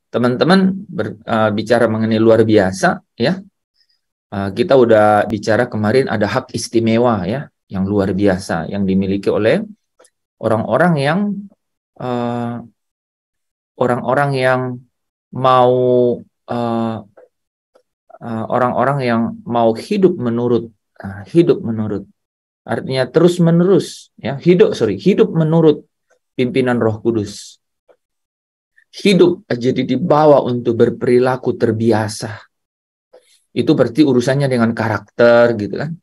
teman-teman bicara mengenai luar biasa, ya. Kita udah bicara kemarin ada hak istimewa, ya, yang luar biasa yang dimiliki oleh orang-orang yang mau orang-orang yang mau hidup menurut artinya terus menerus, ya, hidup menurut pimpinan Roh Kudus. Hidup jadi dibawa untuk berperilaku terbiasa. Itu berarti urusannya dengan karakter, gitu kan.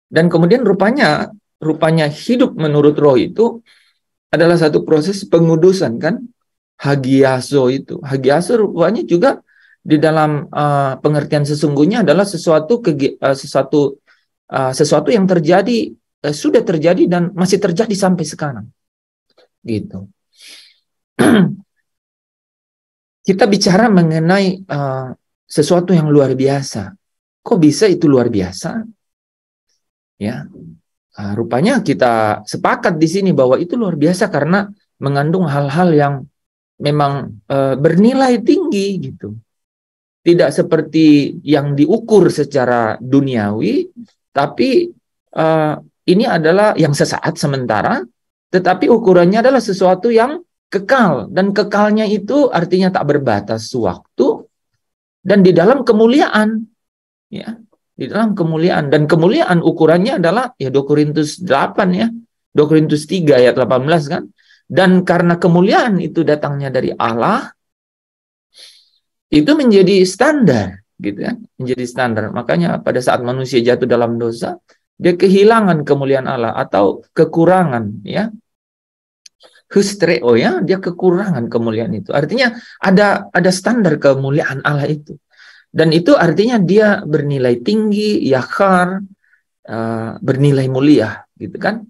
Dan kemudian rupanya hidup menurut Roh itu adalah satu proses pengudusan, kan. Hagiaso itu. Hagiaso rupanya juga di dalam pengertian sesungguhnya adalah sesuatu yang terjadi, sudah terjadi dan masih terjadi sampai sekarang. Gitu. Kita bicara mengenai sesuatu yang luar biasa. Kok bisa itu luar biasa? Ya, rupanya kita sepakat di sini bahwa itu luar biasa karena mengandung hal-hal yang memang bernilai tinggi, gitu. Tidak seperti yang diukur secara duniawi, tapi ini adalah yang sesaat sementara, tetapi ukurannya adalah sesuatu yang kekal, dan kekalnya itu artinya tak berbatas waktu dan di dalam kemuliaan, ya, di dalam kemuliaan. Dan kemuliaan ukurannya adalah ya 2 Korintus 8, ya, 2 Korintus 3 ayat 18, kan. Dan karena kemuliaan itu datangnya dari Allah, itu menjadi standar, gitu kan, menjadi standar. Makanya pada saat manusia jatuh dalam dosa, dia kehilangan kemuliaan Allah atau kekurangan, ya. Hystreo, ya, dia kekurangan kemuliaan itu. Artinya ada standar kemuliaan Allah itu. Dan itu artinya dia bernilai tinggi, yakar, bernilai mulia, gitu kan.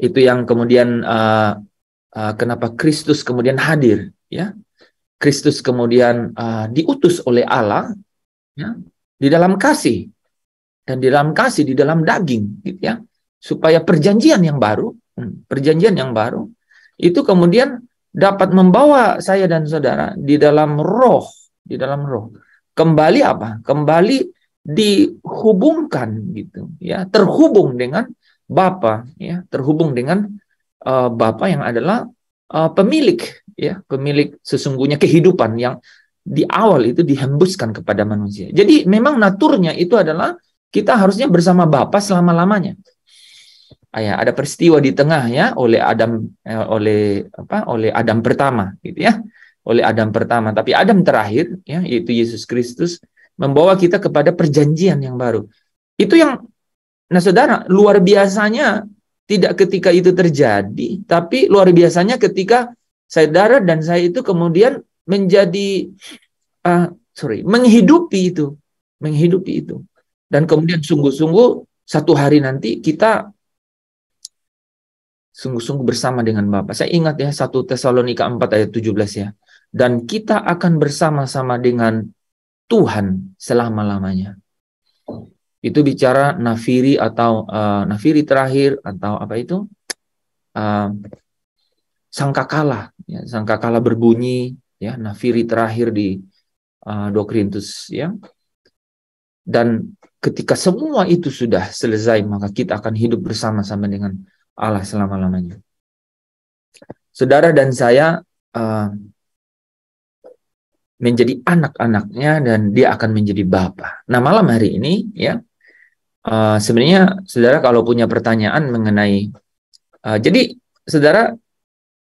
Itu yang kemudian kenapa Kristus kemudian hadir, ya. Kristus kemudian diutus oleh Allah, ya, di dalam kasih, dan di dalam kasih di dalam daging, gitu, ya, supaya perjanjian yang baru itu kemudian dapat membawa saya dan saudara di dalam roh, kembali apa? Kembali dihubungkan, gitu, ya, terhubung dengan Bapa, ya, terhubung dengan Bapa yang adalah pemilik, ya, pemilik sesungguhnya kehidupan yang di awal itu dihembuskan kepada manusia. Jadi memang naturnya itu adalah kita harusnya bersama Bapa selama-lamanya. Ya, ada peristiwa di tengah, ya, oleh Adam pertama, gitu, ya, oleh Adam pertama. Tapi Adam terakhir, ya, yaitu Yesus Kristus, membawa kita kepada perjanjian yang baru. Itu yang, nah saudara, luar biasanya tidak ketika itu terjadi, tapi luar biasanya ketika saudara dan saya itu kemudian menjadi menghidupi itu, dan kemudian sungguh-sungguh satu hari nanti kita sungguh-sungguh bersama dengan Bapa. Saya ingat, ya, 1 Tesalonika 4 ayat 17, ya. Dan kita akan bersama-sama dengan Tuhan selama-lamanya. Itu bicara nafiri atau nafiri terakhir atau apa itu? Sangkakala, ya, sangkakala berbunyi, ya, nafiri terakhir di 2 Korintus, ya. Dan ketika semua itu sudah selesai, maka kita akan hidup bersama-sama dengan Allah selama-lamanya. Saudara dan saya menjadi anak-anaknya dan dia akan menjadi Bapa. Nah, malam hari ini, ya, sebenarnya saudara kalau punya pertanyaan mengenai jadi saudara,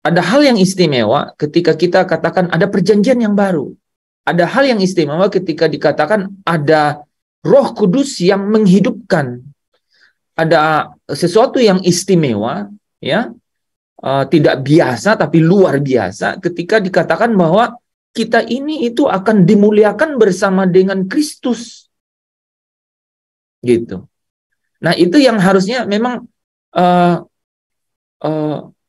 ada hal yang istimewa ketika kita katakan ada perjanjian yang baru. Ada hal yang istimewa ketika dikatakan ada Roh Kudus yang menghidupkan. Ada sesuatu yang istimewa, ya, tidak biasa tapi luar biasa ketika dikatakan bahwa kita ini itu akan dimuliakan bersama dengan Kristus, gitu. Nah, itu yang harusnya memang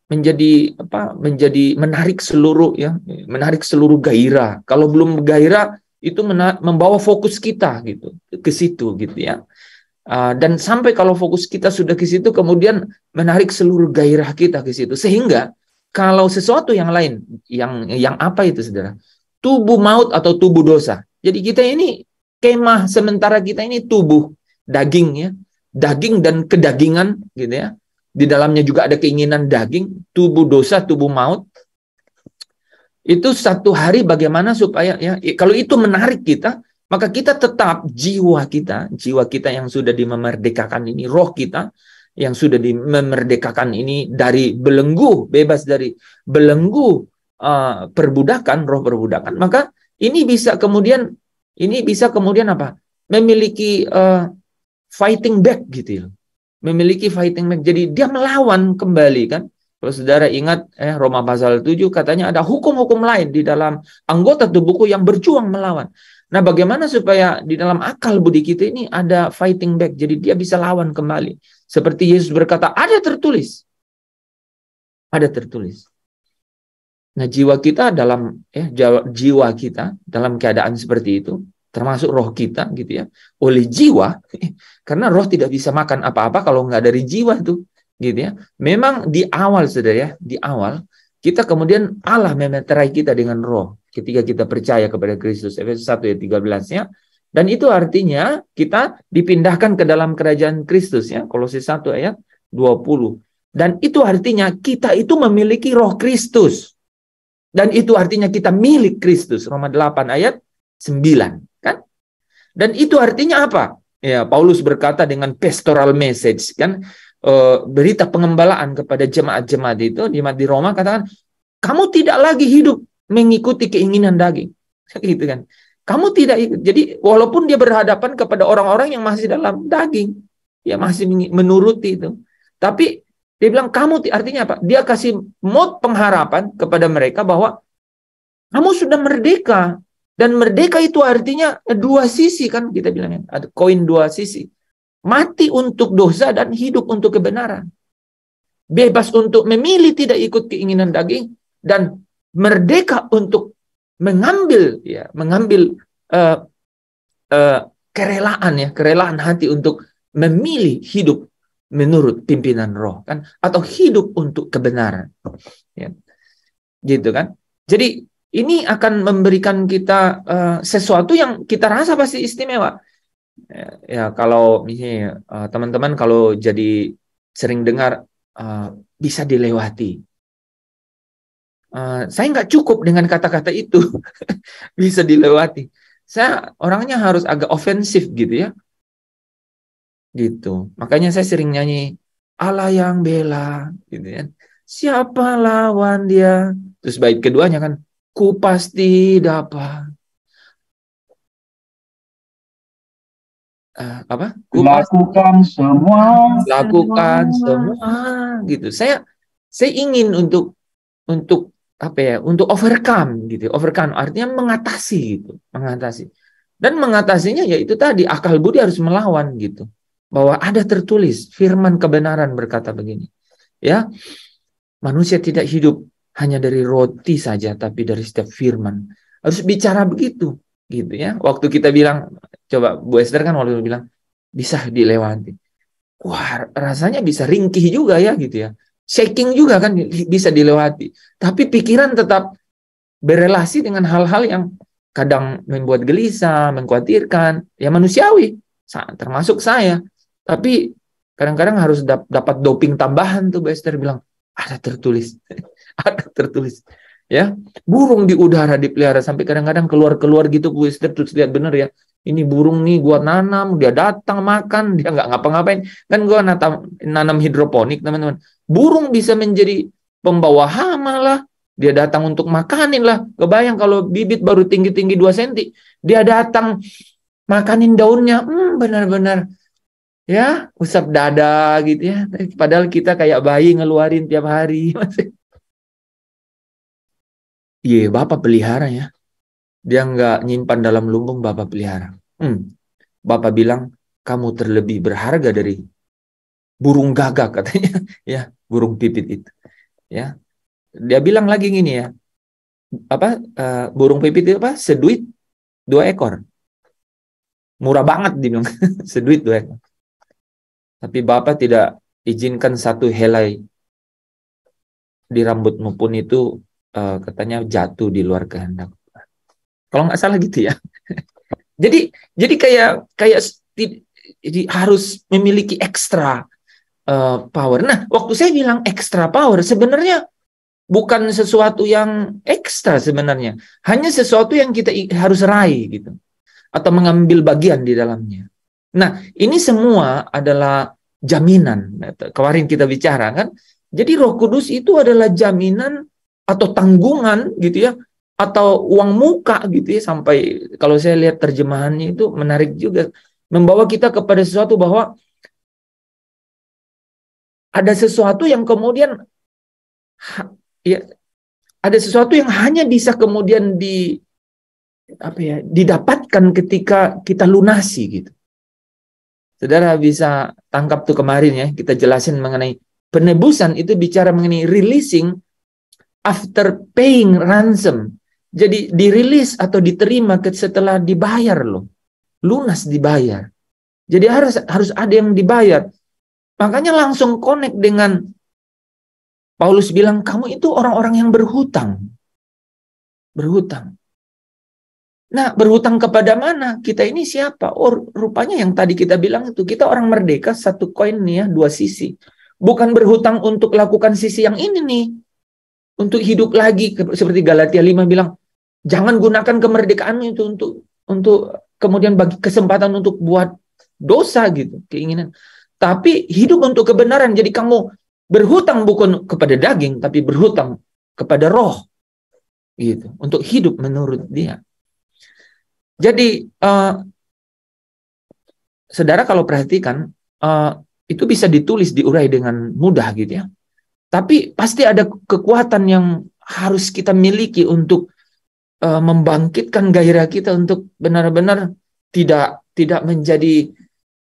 menjadi menarik seluruh, ya, menarik seluruh gairah. Kalau belum gairah itu membawa fokus kita, gitu, ke situ, gitu, ya. Dan sampai kalau fokus kita sudah ke situ, kemudian menarik seluruh gairah kita ke situ. Sehingga kalau sesuatu yang lain, yang apa itu, saudara? tubuh maut atau tubuh dosa. Jadi kita ini kemah sementara kita ini tubuh daging ya, daging dan kedagingan gitu ya. Di dalamnya juga ada keinginan daging, tubuh dosa, tubuh maut. Itu satu hari bagaimana supaya ya kalau itu menarik kita, maka kita tetap jiwa kita yang sudah dimerdekakan ini, roh kita yang sudah dimerdekakan ini dari belenggu, bebas dari belenggu perbudakan, roh perbudakan. Maka ini bisa kemudian apa? Memiliki fighting back gitu. Memiliki fighting back. Jadi dia melawan kembali kan. Kalau saudara ingat Roma pasal 7 katanya ada hukum-hukum lain di dalam anggota tubuhku yang berjuang melawan. Nah, bagaimana supaya di dalam akal budi kita ini ada fighting back. Jadi dia bisa lawan kembali. Seperti Yesus berkata, ada tertulis. Ada tertulis. Nah, jiwa kita dalam keadaan seperti itu, termasuk roh kita gitu ya. Oleh jiwa, karena roh tidak bisa makan apa-apa kalau nggak dari jiwa tuh. Gitu ya. Memang di awal saudara ya, di awal kita kemudian Allah memeterai kita dengan roh ketika kita percaya kepada Kristus. Efesus 1 ayat 13-nya. Dan itu artinya kita dipindahkan ke dalam kerajaan Kristus ya. Kolose 1 ayat 20. Dan itu artinya kita itu memiliki roh Kristus. Dan itu artinya kita milik Kristus. Roma 8 ayat 9 kan? Dan itu artinya apa? Ya, Paulus berkata dengan pastoral message kan, berita pengembalaan kepada jemaat-jemaat itu di Roma, katakan kamu tidak lagi hidup mengikuti keinginan daging gitu kan, kamu tidak ikut. Jadi walaupun dia berhadapan kepada orang-orang yang masih dalam daging ya, masih menuruti itu, tapi dia bilang kamu, artinya apa, dia kasih mod pengharapan kepada mereka bahwa kamu sudah merdeka. Dan merdeka itu artinya dua sisi kan, kita bilangnya ada koin dua sisi. Mati untuk dosa dan hidup untuk kebenaran. Bebas untuk memilih tidak ikut keinginan daging dan merdeka untuk mengambil kerelaan hati untuk memilih hidup menurut pimpinan roh kan, atau hidup untuk kebenaran. Ya. Gitu kan. Jadi ini akan memberikan kita sesuatu yang kita rasa pasti istimewa. Ya, kalau misalnya teman-teman kalau jadi sering dengar bisa dilewati. Saya nggak cukup dengan kata-kata itu. Bisa dilewati. Saya orangnya harus agak ofensif gitu ya. Gitu. Makanya saya sering nyanyi Allah yang bela gitu ya. Siapa lawan dia? Terus bait keduanya kan, ku pasti dapat. Lakukan semua gitu. Saya ingin untuk apa ya, untuk overcome gitu. Overcome artinya mengatasi gitu, mengatasi. Dan mengatasinya yaitu tadi akal budi harus melawan gitu. Bahwa ada tertulis firman kebenaran berkata begini. Ya. Manusia tidak hidup hanya dari roti saja, tapi dari setiap firman. Harus bicara begitu gitu ya. Waktu kita bilang, coba Bu Esther kan waktu itu bilang bisa dilewati. Wah, rasanya bisa ringkih juga ya gitu ya. Shaking juga kan bisa dilewati. Tapi pikiran tetap berelasi dengan hal-hal yang kadang membuat gelisah, mengkhawatirkan, ya manusiawi, termasuk saya. Tapi kadang-kadang harus dapat doping tambahan tuh, Bu Esther bilang, ada tertulis. Ada tertulis. Ya, burung di udara dipelihara sampai kadang-kadang keluar-keluar gitu, Bu Esther, terus lihat bener ya. Ini burung nih gua nanam, dia datang makan, dia nggak ngapa-ngapain. Kan gua nanam hidroponik, teman-teman. Burung bisa menjadi pembawa hama lah. Dia datang untuk makanin lah. Kebayang kalau bibit baru tinggi-tinggi 2 cm, dia datang makanin daunnya. Benar-benar ya, usap dada gitu ya. Padahal kita kayak bayi ngeluarin tiap hari. Iya, Bapak pelihara ya. Dia nggak nyimpan dalam lumbung, Bapak pelihara. Bapak bilang, kamu terlebih berharga dari burung gagak katanya. Ya, burung pipit itu. Ya, dia bilang lagi gini ya. Burung pipit itu apa? Seduit 2 ekor. Murah banget dibilang. Seduit 2 ekor. Tapi Bapak tidak izinkan satu helai di rambutmu pun itu katanya jatuh di luar kehendak. Kalau nggak salah gitu ya. Jadi kayak jadi harus memiliki ekstra power. Nah, waktu saya bilang ekstra power, sebenarnya bukan sesuatu yang ekstra sebenarnya. Hanya sesuatu yang kita harus raih gitu. Atau mengambil bagian di dalamnya. Nah, ini semua adalah jaminan. Kemarin kita bicara kan. Jadi Roh Kudus itu adalah jaminan atau tanggungan gitu ya. Atau uang muka gitu ya. Sampai kalau saya lihat terjemahannya itu menarik juga. Membawa kita kepada sesuatu bahwa ada sesuatu yang kemudian ya, ada sesuatu yang hanya bisa kemudian didapatkan ketika kita lunasi gitu. Saudara bisa tangkap tuh kemarin ya, kita jelasin mengenai penebusan itu bicara mengenai releasing after paying ransom. Jadi dirilis atau diterima setelah dibayar loh. Lunas dibayar. Jadi harus ada yang dibayar. Makanya langsung connect dengan Paulus bilang kamu itu orang-orang yang berhutang. Berhutang. Nah, berhutang kepada mana? Kita ini siapa? Oh, rupanya yang tadi kita bilang itu, kita orang merdeka, satu koin nih ya, dua sisi. Bukan berhutang untuk lakukan sisi yang ini nih. Untuk hidup lagi, seperti Galatia 5 bilang, jangan gunakan kemerdekaan itu untuk kemudian bagi kesempatan untuk buat dosa gitu, keinginan. Tapi hidup untuk kebenaran. Jadi kamu berhutang bukan kepada daging, tapi berhutang kepada roh. Gitu, untuk hidup menurut dia. Jadi, saudara kalau perhatikan, itu bisa ditulis, diurai dengan mudah gitu ya. Tapi pasti ada kekuatan yang harus kita miliki untuk membangkitkan gairah kita untuk benar-benar tidak menjadi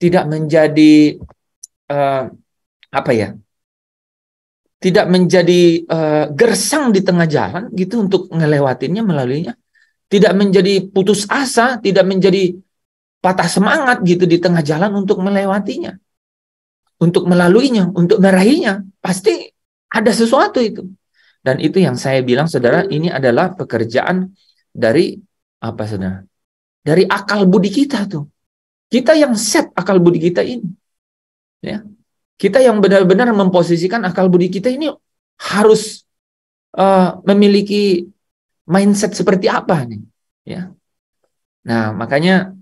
tidak menjadi gersang di tengah jalan gitu untuk ngelewatinnya, melaluinya. Tidak menjadi putus asa, tidak menjadi patah semangat gitu di tengah jalan untuk melewatinya. Untuk melaluinya, untuk meraihnya. Pasti ada sesuatu itu. Dan itu yang saya bilang, saudara, ini adalah pekerjaan dari apa, saudara? Dari akal budi kita tuh. Kita yang set akal budi kita ini. Ya. Kita yang benar-benar memposisikan akal budi kita ini harus memiliki mindset seperti apa nih, ya. Nah, makanya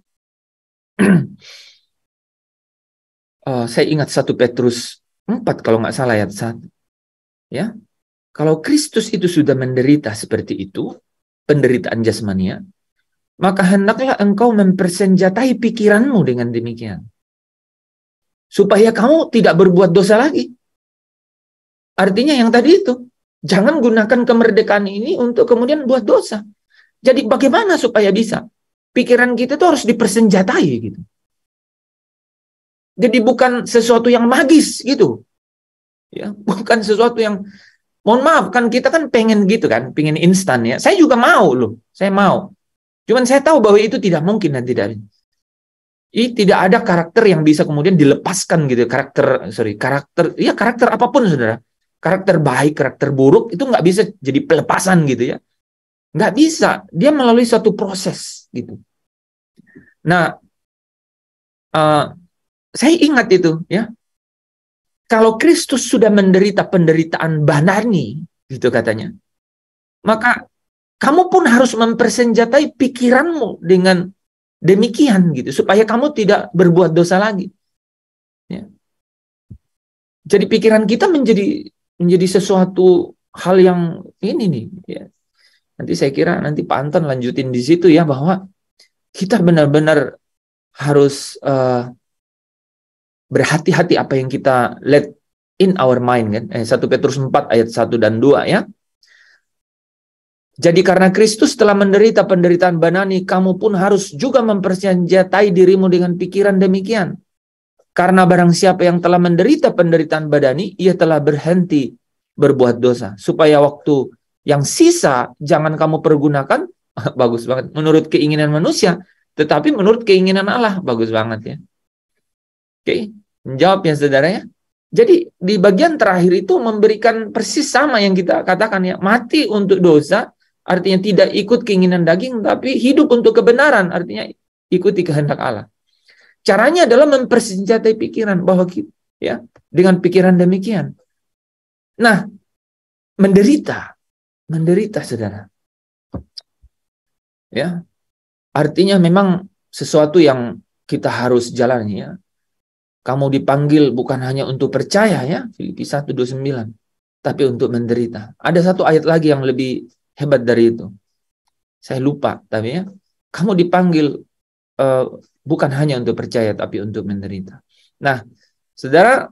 saya ingat 1 Petrus 4 kalau nggak salah ayat 1. Ya. Kalau Kristus itu sudah menderita seperti itu, penderitaan jasmania, maka hendaklah engkau mempersenjatai pikiranmu dengan demikian. Supaya kamu tidak berbuat dosa lagi. Artinya yang tadi itu, jangan gunakan kemerdekaan ini untuk kemudian buat dosa. Jadi bagaimana supaya bisa? Pikiran kita itu harus dipersenjatai gitu. Jadi bukan sesuatu yang magis gitu. Ya, bukan sesuatu yang, mohon maaf kan kita kan pengen gitu kan, pengen instan ya. Saya juga mau loh, saya mau. Cuman saya tahu bahwa itu tidak mungkin dan tidak ada karakter yang bisa kemudian dilepaskan gitu. Karakter apapun, saudara. Karakter baik, karakter buruk, itu nggak bisa jadi pelepasan gitu ya. Nggak bisa. Dia melalui suatu proses gitu. Nah, saya ingat itu ya. Kalau Kristus sudah menderita penderitaan banani, gitu katanya, maka kamu pun harus mempersenjatai pikiranmu dengan demikian gitu, supaya kamu tidak berbuat dosa lagi. Ya. Jadi pikiran kita menjadi sesuatu hal yang ini nih. Ya. Nanti saya kira nanti Pak Anton lanjutin di situ ya, bahwa kita benar-benar harus berhati-hati apa yang kita let in our mind kan. 1 Petrus 4 ayat 1 dan 2 ya. Jadi karena Kristus telah menderita penderitaan banani, kamu pun harus juga mempersenjatai dirimu dengan pikiran demikian. Karena barang siapa yang telah menderita penderitaan badani, ia telah berhenti berbuat dosa. Supaya waktu yang sisa jangan kamu pergunakan, bagus banget, menurut keinginan manusia, tetapi menurut keinginan Allah. Bagus banget ya. Oke, menjawab ya saudara ya. Jadi di bagian terakhir itu memberikan persis sama yang kita katakan ya, mati untuk dosa, artinya tidak ikut keinginan daging, tapi hidup untuk kebenaran, artinya ikuti kehendak Allah. Caranya adalah mempersenjatai pikiran bahwa kita, ya, dengan pikiran demikian. Nah, menderita, saudara. Ya, artinya memang sesuatu yang kita harus jalani, ya. Kamu dipanggil bukan hanya untuk percaya, ya, Filipi 1:29, tapi untuk menderita. Ada satu ayat lagi yang lebih hebat dari itu. Saya lupa, tapi ya, kamu dipanggil bukan hanya untuk percaya, tapi untuk menderita. Nah, saudara,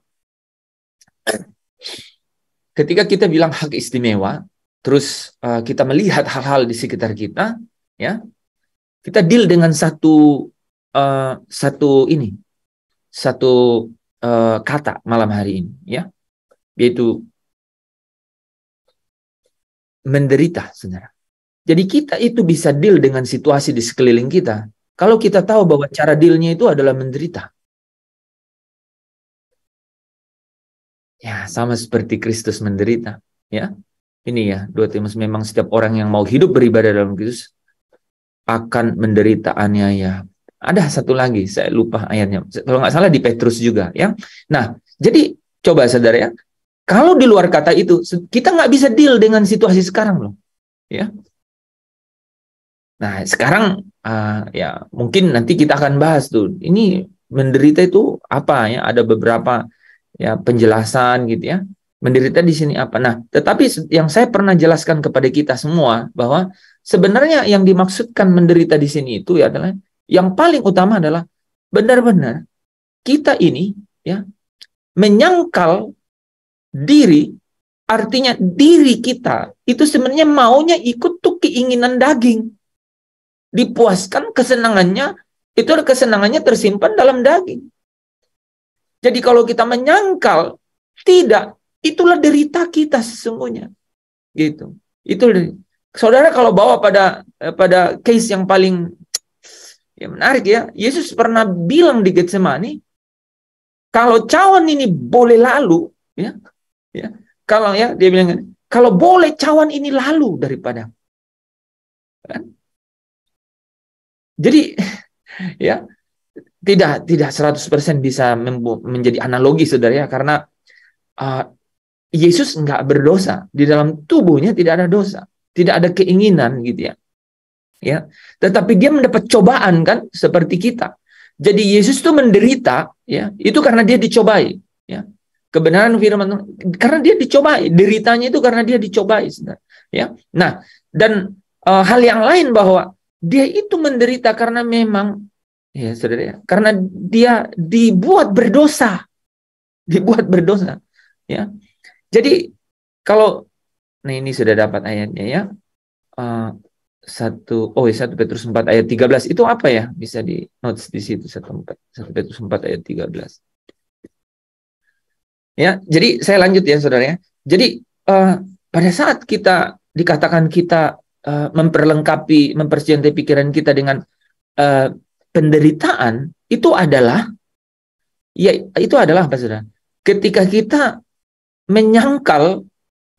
ketika kita bilang hak istimewa, terus kita melihat hal-hal di sekitar kita, ya, kita deal dengan satu kata malam hari ini, ya, yaitu menderita, saudara. Jadi kita itu bisa deal dengan situasi di sekeliling kita kalau kita tahu bahwa cara dealnya itu adalah menderita. Ya, sama seperti Kristus menderita, ya. Ini ya, 2 Timotius, memang setiap orang yang mau hidup beribadah dalam Kristus akan menderita aniaya. Ada satu lagi, saya lupa ayatnya. Kalau nggak salah di Petrus juga, ya. Nah, jadi coba saudara, ya, kalau di luar kata itu, kita nggak bisa deal dengan situasi sekarang loh, ya. Nah, sekarang ya mungkin nanti kita akan bahas tuh. Ini menderita itu apa, ya? Ada beberapa, ya, penjelasan gitu, ya. Menderita di sini apa? Nah, tetapi yang saya pernah jelaskan kepada kita semua bahwa sebenarnya yang dimaksudkan menderita di sini itu ya adalah yang paling utama adalah benar-benar kita ini, ya, menyangkal diri, artinya diri kita itu sebenarnya maunya ikut tuh keinginan daging. Dipuaskan kesenangannya, itu kesenangannya tersimpan dalam daging. Jadi kalau kita menyangkal, tidak, itulah derita kita sesungguhnya. Gitu. Itu saudara kalau bawa pada case yang paling, ya, menarik, ya. Yesus pernah bilang di Getsemani, kalau cawan ini boleh lalu, ya, kalau, ya, dia bilang, kalau boleh cawan ini lalu daripada, kan? Jadi, ya, tidak 100% bisa menjadi analogi, saudara, ya, karena Yesus nggak berdosa, di dalam tubuhnya tidak ada dosa, tidak ada keinginan, gitu, ya. Ya, tetapi dia mendapat cobaan, kan, seperti kita. Jadi Yesus itu menderita, ya, itu karena dia dicobai, ya. Kebenaran firman, karena dia dicobai, deritanya itu karena dia dicobai, saudara, ya. Nah, dan hal yang lain bahwa dia itu menderita karena memang, ya, saudara, ya, karena dia dibuat berdosa, ya. Jadi kalau, nah, ini sudah dapat ayatnya, ya. 1 Petrus 4 ayat 13 itu apa, ya? Bisa di notes di situ, 1 Petrus 4 ayat 13. Ya, jadi saya lanjut, ya, saudara, ya. Jadi pada saat kita dikatakan kita mempersenjatai pikiran kita dengan penderitaan, itu adalah apa, saudara? Ketika kita menyangkal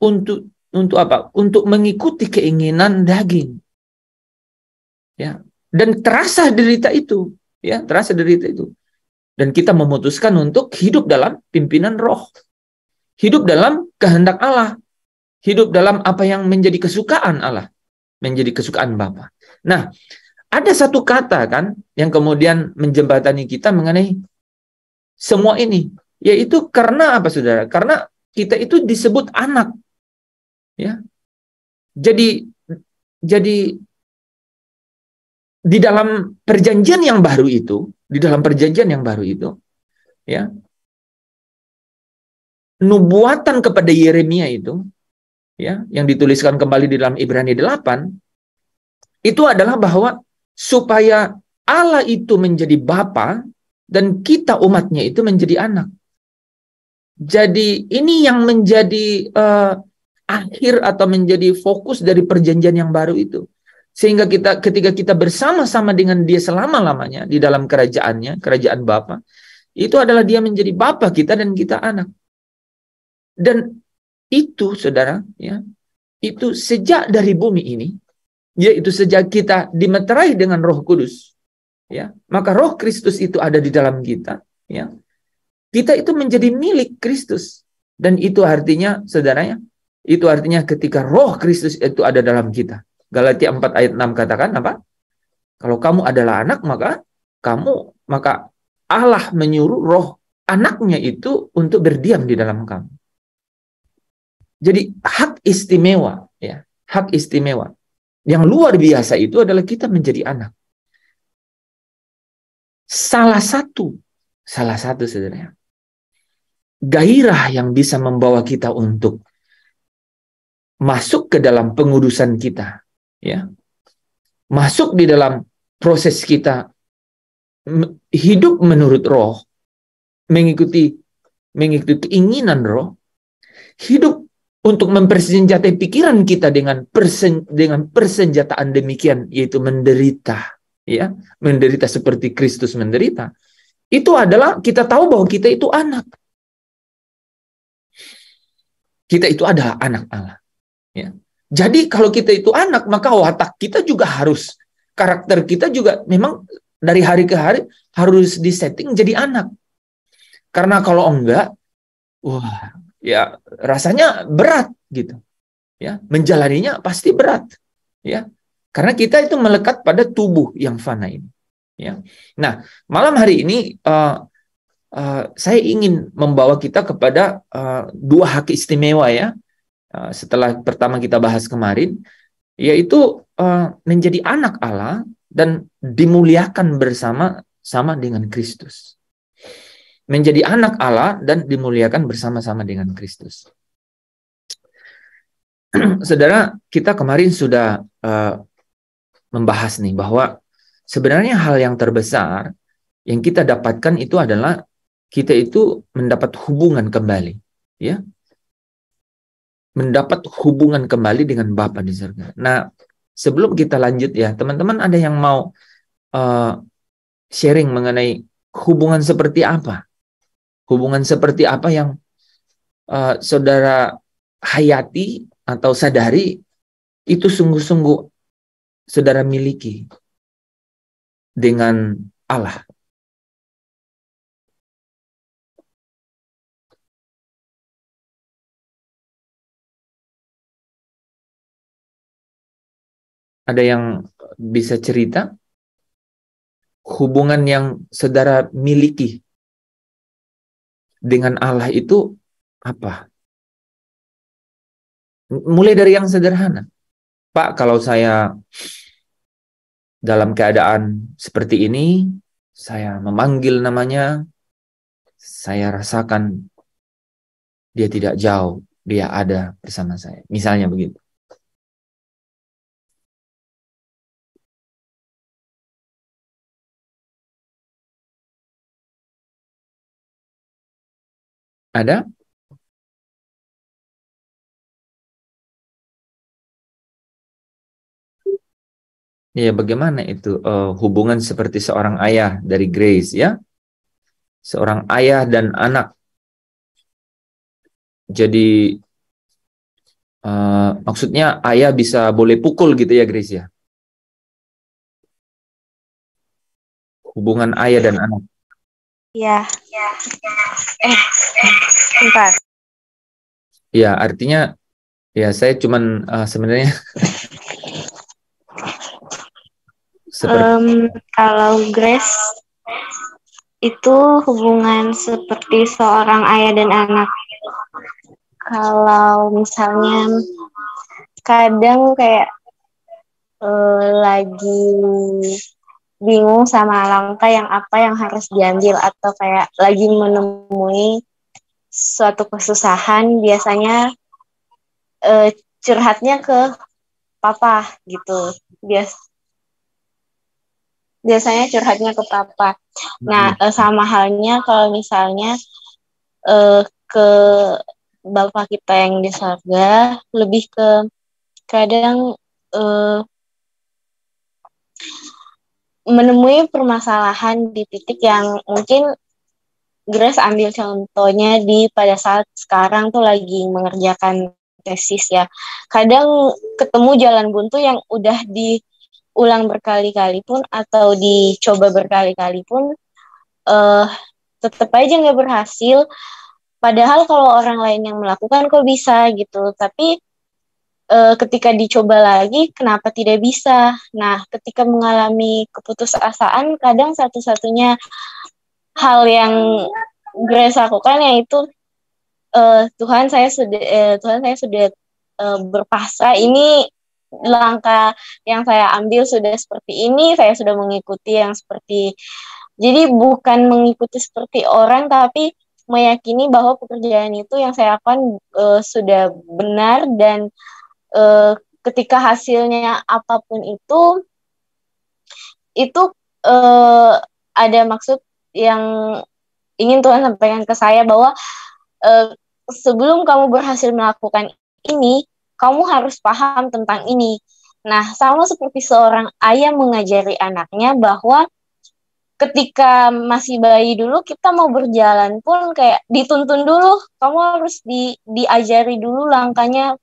untuk apa? Untuk mengikuti keinginan daging, ya. Dan terasa derita itu, ya, dan kita memutuskan untuk hidup dalam pimpinan Roh, hidup dalam kehendak Allah, hidup dalam apa yang menjadi kesukaan Allah, menjadi kesukaan Bapa. Nah, ada satu kata, kan, yang kemudian menjembatani kita mengenai semua ini, yaitu karena apa, saudara? Karena kita itu disebut anak, ya. Jadi di dalam perjanjian yang baru itu, ya, nubuatan kepada Yeremia itu, ya, yang dituliskan kembali di dalam Ibrani 8, itu adalah bahwa supaya Allah itu menjadi Bapa dan kita umatnya itu menjadi anak. Jadi ini yang menjadi akhir atau menjadi fokus dari perjanjian yang baru itu. Sehingga ketika kita bersama-sama dengan dia selama-lamanya di dalam kerajaannya, kerajaan Bapa, itu adalah dia menjadi Bapa kita dan kita anak. Dan itu, saudara, ya, itu sejak dari bumi ini, yaitu sejak kita dimeterai dengan Roh Kudus, ya, maka Roh Kristus itu ada di dalam kita, ya. Kita itu menjadi milik Kristus, dan itu artinya, saudaranya, itu artinya ketika Roh Kristus itu ada dalam kita. Galatia 4 ayat 6 katakan apa? Kalau kamu adalah anak, maka Allah menyuruh roh anaknya itu untuk berdiam di dalam kamu. Jadi hak istimewa, ya, hak istimewa yang luar biasa itu adalah kita menjadi anak. Salah satu saudara, gairah yang bisa membawa kita untuk masuk ke dalam pengudusan kita, ya, masuk di dalam proses kita hidup menurut Roh, mengikuti keinginan Roh, hidup untuk mempersenjatai pikiran kita dengan persenjataan demikian, yaitu menderita, ya, menderita seperti Kristus menderita. Itu adalah kita tahu bahwa kita itu anak. Kita itu adalah anak Allah, ya. Jadi kalau kita itu anak, maka watak kita juga harus, karakter kita juga memang dari hari ke hari harus disetting jadi anak. Karena kalau enggak, wah, ya rasanya berat gitu, ya, menjalaninya pasti berat, ya, karena kita itu melekat pada tubuh yang fana ini, ya. Nah, malam hari ini saya ingin membawa kita kepada dua hak istimewa, ya, setelah pertama kita bahas kemarin, yaitu menjadi anak Allah dan dimuliakan bersama-sama dengan Kristus. Menjadi anak Allah dan dimuliakan bersama-sama dengan Kristus. Saudara, kita kemarin sudah membahas nih bahwa sebenarnya hal yang terbesar yang kita dapatkan itu adalah kita itu mendapat hubungan kembali, ya, mendapat hubungan kembali dengan Bapa di surga. Nah, sebelum kita lanjut, ya, teman-teman ada yang mau sharing mengenai hubungan seperti apa? Hubungan seperti apa yang saudara hayati atau sadari itu sungguh-sungguh saudara miliki dengan Allah? Ada yang bisa cerita hubungan yang saudara miliki dengan Allah itu apa? Mulai dari yang sederhana. Pak, kalau saya dalam keadaan seperti ini, saya memanggil namanya, saya rasakan dia tidak jauh, dia ada bersama saya. Misalnya begitu. Ada? Ya, bagaimana itu hubungan seperti seorang ayah dari Grace, ya? Seorang ayah dan anak. Jadi maksudnya ayah bisa boleh pukul gitu ya, Grace, ya? Hubungan ayah dan anak. Ya. Bentar. Ya, artinya ya saya cuman sebenarnya kalau Grace itu hubungan seperti seorang ayah dan anak. Kalau misalnya kadang kayak lagi bingung sama langkah yang apa yang harus diambil, atau kayak lagi menemui suatu kesusahan, biasanya curhatnya ke papa gitu. Biasanya curhatnya ke papa. Nah, sama halnya kalau misalnya ke Bapak kita yang di surga, lebih ke kadang menemui permasalahan di titik yang mungkin Grace ambil contohnya pada saat sekarang tuh lagi mengerjakan tesis ya. Kadang ketemu jalan buntu yang udah diulang berkali-kali pun atau dicoba berkali-kali pun tetap aja nggak berhasil. Padahal kalau orang lain yang melakukan kok bisa gitu. Tapi ketika dicoba lagi, kenapa tidak bisa? Nah, ketika mengalami keputusasaan, kadang satu-satunya hal yang Grace lakukan yaitu Tuhan saya sudah berpasrah. Ini langkah yang saya ambil sudah seperti ini. Saya sudah mengikuti yang seperti. Jadi bukan mengikuti seperti orang, tapi meyakini bahwa pekerjaan itu yang saya lakukan sudah benar dan ketika hasilnya apapun itu ada maksud yang ingin Tuhan sampaikan ke saya bahwa sebelum kamu berhasil melakukan ini, kamu harus paham tentang ini. Nah, sama seperti seorang ayah mengajari anaknya bahwa ketika masih bayi dulu, kita mau berjalan pun kayak dituntun dulu, kamu harus diajari dulu langkahnya,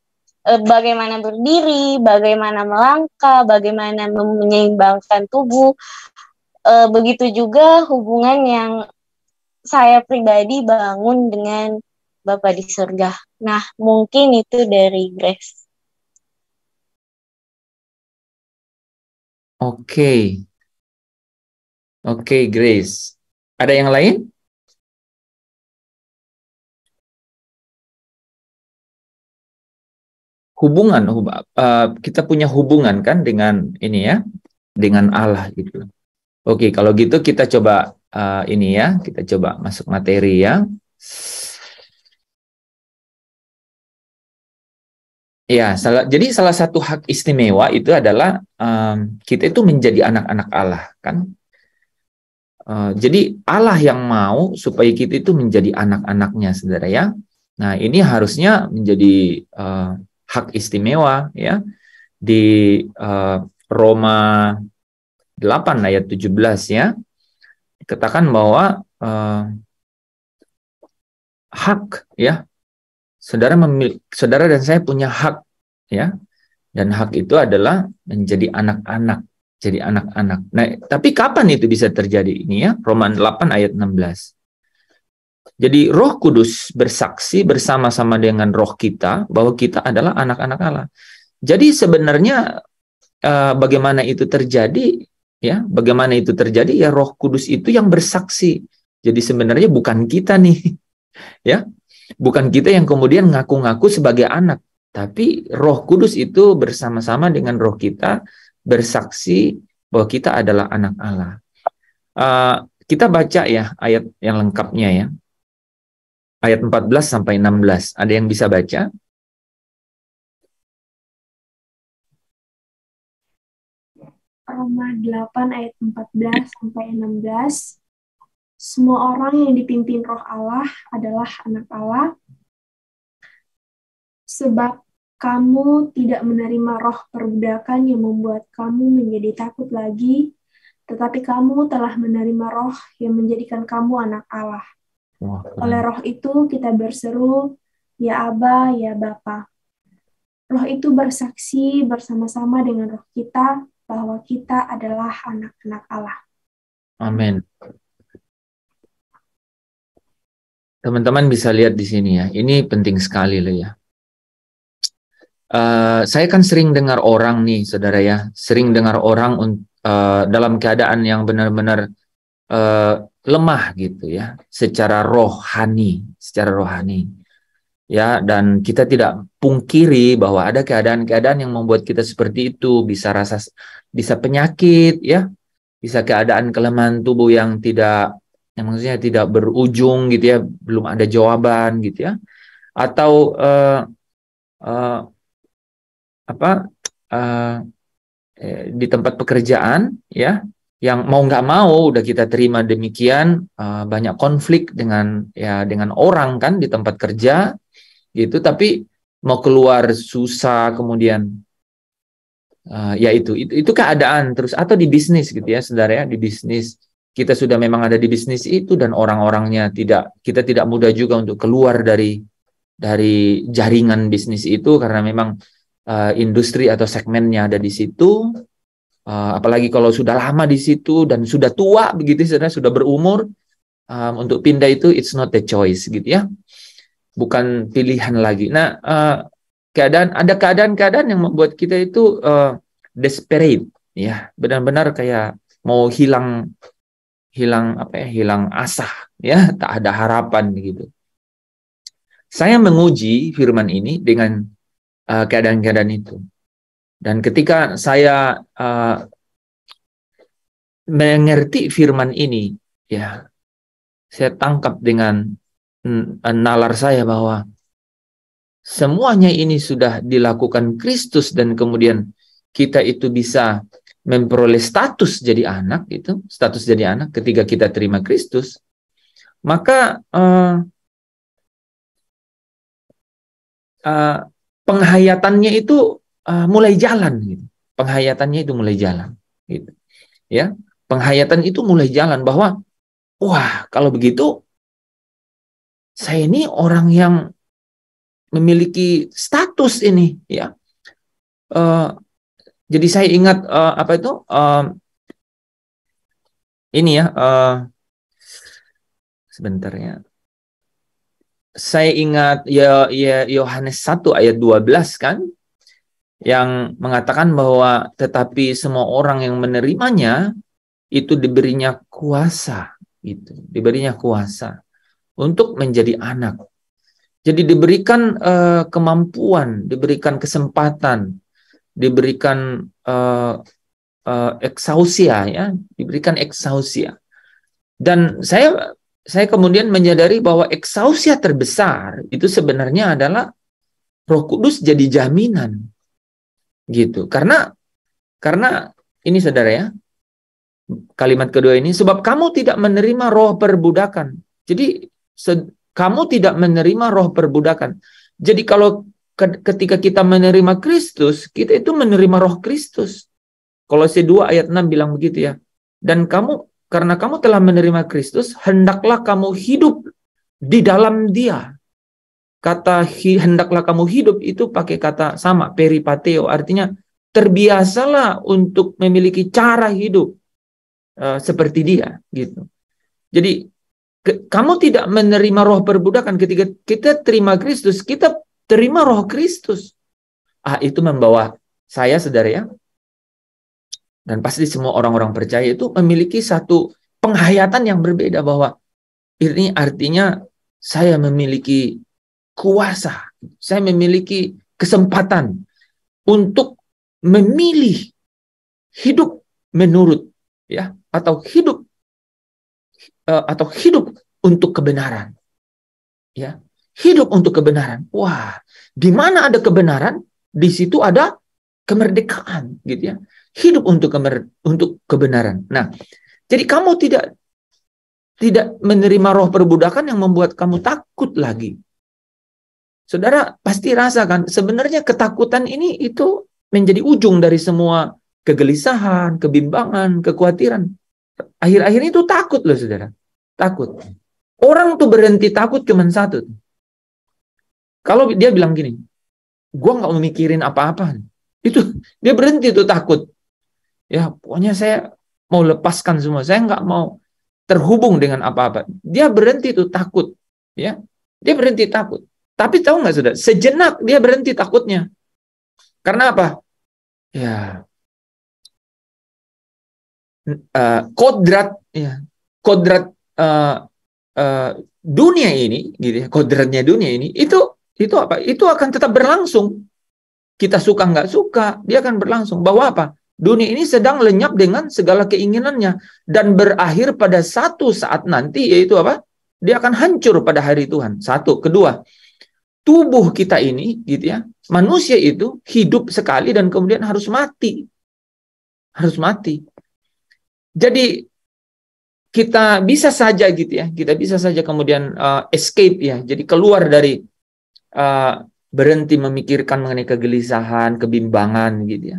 bagaimana berdiri, bagaimana melangkah, bagaimana menyeimbangkan tubuh. Begitu juga hubungan yang saya pribadi bangun dengan Bapa di surga. Nah, mungkin itu dari Grace. Oke, Grace. Ada yang lain? Hubungan, kita punya hubungan kan dengan ini ya, dengan Allah gitu. Oke, kalau gitu kita coba ini ya, kita coba masuk materi ya. Ya, jadi salah satu hak istimewa itu adalah kita itu menjadi anak-anak Allah kan. Jadi Allah yang mau supaya kita itu menjadi anak-anaknya, saudara ya. Nah, ini harusnya menjadi hak istimewa ya di Roma 8 ayat 17 ya, katakan bahwa hak ya, saudara dan saya punya hak ya, dan hak itu adalah menjadi anak-anak, jadi anak-anak. Nah, tapi kapan itu bisa terjadi ini ya? Roma 8 ayat 16. Jadi Roh Kudus bersaksi bersama-sama dengan roh kita bahwa kita adalah anak-anak Allah. Jadi sebenarnya bagaimana itu terjadi ya? Bagaimana itu terjadi ya, Roh Kudus itu yang bersaksi. Jadi sebenarnya bukan kita nih. Ya. Bukan kita yang kemudian ngaku-ngaku sebagai anak, tapi Roh Kudus itu bersama-sama dengan roh kita bersaksi bahwa kita adalah anak Allah. Kita baca ya ayat yang lengkapnya ya. Ayat 14 sampai 16. Ada yang bisa baca? Roma 8 ayat 14 sampai 16. Semua orang yang dipimpin roh Allah adalah anak Allah. Sebab kamu tidak menerima roh perbudakan yang membuat kamu menjadi takut lagi, tetapi kamu telah menerima roh yang menjadikan kamu anak Allah. Oleh roh itu kita berseru, ya Aba, ya Bapa. Roh itu bersaksi bersama-sama dengan roh kita bahwa kita adalah anak-anak Allah. Amin. Teman-teman bisa lihat di sini ya, ini penting sekali loh ya. Saya kan sering dengar orang nih, saudara ya, sering dengar orang dalam keadaan yang benar-benar lemah gitu ya, secara rohani ya, dan kita tidak pungkiri bahwa ada keadaan-keadaan yang membuat kita seperti itu, bisa penyakit ya, bisa keadaan kelemahan tubuh yang maksudnya tidak berujung gitu ya, belum ada jawaban gitu ya, atau di tempat pekerjaan ya, yang mau nggak mau udah kita terima demikian, banyak konflik dengan orang kan di tempat kerja gitu, tapi mau keluar susah, kemudian ya itu keadaan terus. Atau di bisnis gitu ya, saudara ya, di bisnis kita sudah memang ada di bisnis itu dan orang-orangnya kita tidak mudah juga untuk keluar dari dari jaringan bisnis itu karena memang industri atau segmennya ada di situ. Apalagi kalau sudah lama di situ dan sudah tua begitu, sudah berumur, untuk pindah itu it's not a choice gitu ya, bukan pilihan lagi. Nah, ada keadaan-keadaan yang membuat kita itu desperate ya, benar-benar kayak mau hilang asa ya, tak ada harapan gitu. Saya menguji firman ini dengan keadaan-keadaan itu. Dan ketika saya mengerti firman ini, ya, saya tangkap dengan nalar saya bahwa semuanya ini sudah dilakukan Kristus, dan kemudian kita itu bisa memperoleh status jadi anak, itu status jadi anak ketika kita terima Kristus, maka penghayatannya itu mulai jalan gitu. Penghayatannya itu mulai jalan gitu. Ya, penghayatan itu mulai jalan bahwa wah, kalau begitu saya ini orang yang memiliki status ini ya. Jadi saya ingat ini ya, sebentar ya. Saya ingat ya Yohanes 1 ayat 12 kan, yang mengatakan bahwa tetapi semua orang yang menerimanya itu diberinya kuasa gitu, diberinya kuasa untuk menjadi anak. Jadi diberikan kemampuan, diberikan kesempatan, diberikan eksausia ya, diberikan eksausia. Dan saya kemudian menyadari bahwa eksausia terbesar itu sebenarnya adalah Roh Kudus jadi jaminan. Gitu. Karena ini saudara ya, kalimat kedua ini, sebab kamu tidak menerima roh perbudakan. Jadi kamu tidak menerima roh perbudakan. Jadi kalau ketika kita menerima Kristus, kita itu menerima roh Kristus. Kolose 2 ayat 6 bilang begitu ya. Dan karena kamu telah menerima Kristus, hendaklah kamu hidup di dalam Dia. Kata hendaklah kamu hidup itu pakai kata sama, peripateo, artinya terbiasalah untuk memiliki cara hidup seperti Dia gitu. Jadi kamu tidak menerima roh perbudakan. Ketika kita terima Kristus, kita terima roh Kristus. Itu membawa saya, saudara ya, dan pasti semua orang-orang percaya itu memiliki satu penghayatan yang berbeda, bahwa ini artinya saya memiliki kuasa, saya memiliki kesempatan untuk memilih hidup menurut ya, atau hidup untuk kebenaran. Ya, hidup untuk kebenaran. Wah, di mana ada kebenaran, di situ ada kemerdekaan gitu ya. Hidup untuk kebenaran. Nah, jadi kamu tidak menerima roh perbudakan yang membuat kamu takut lagi. Saudara pasti rasakan, sebenarnya ketakutan ini itu menjadi ujung dari semua kegelisahan, kebimbangan, kekhawatiran. Akhir-akhir itu takut loh saudara. Takut. Orang tuh berhenti takut cuma satu. Kalau dia bilang gini, gue nggak memikirin apa-apa. Itu dia berhenti tuh takut. Ya pokoknya saya mau lepaskan semua. Saya nggak mau terhubung dengan apa-apa. Dia berhenti tuh takut. Ya, dia berhenti takut. Tapi tahu nggak saudara, sejenak dia berhenti takutnya. Karena apa? Ya, kodrat dunia ini, gitu ya, kodratnya dunia ini itu apa? Itu akan tetap berlangsung. Kita suka nggak suka, dia akan berlangsung. Bahwa apa? Dunia ini sedang lenyap dengan segala keinginannya dan berakhir pada satu saat nanti, yaitu apa? Dia akan hancur pada hari Tuhan. Satu, kedua, tubuh kita ini, gitu ya, manusia itu hidup sekali dan kemudian harus mati. Harus mati. Jadi kita bisa saja gitu ya, kita bisa saja kemudian escape ya, jadi keluar dari berhenti memikirkan mengenai kegelisahan, kebimbangan gitu ya,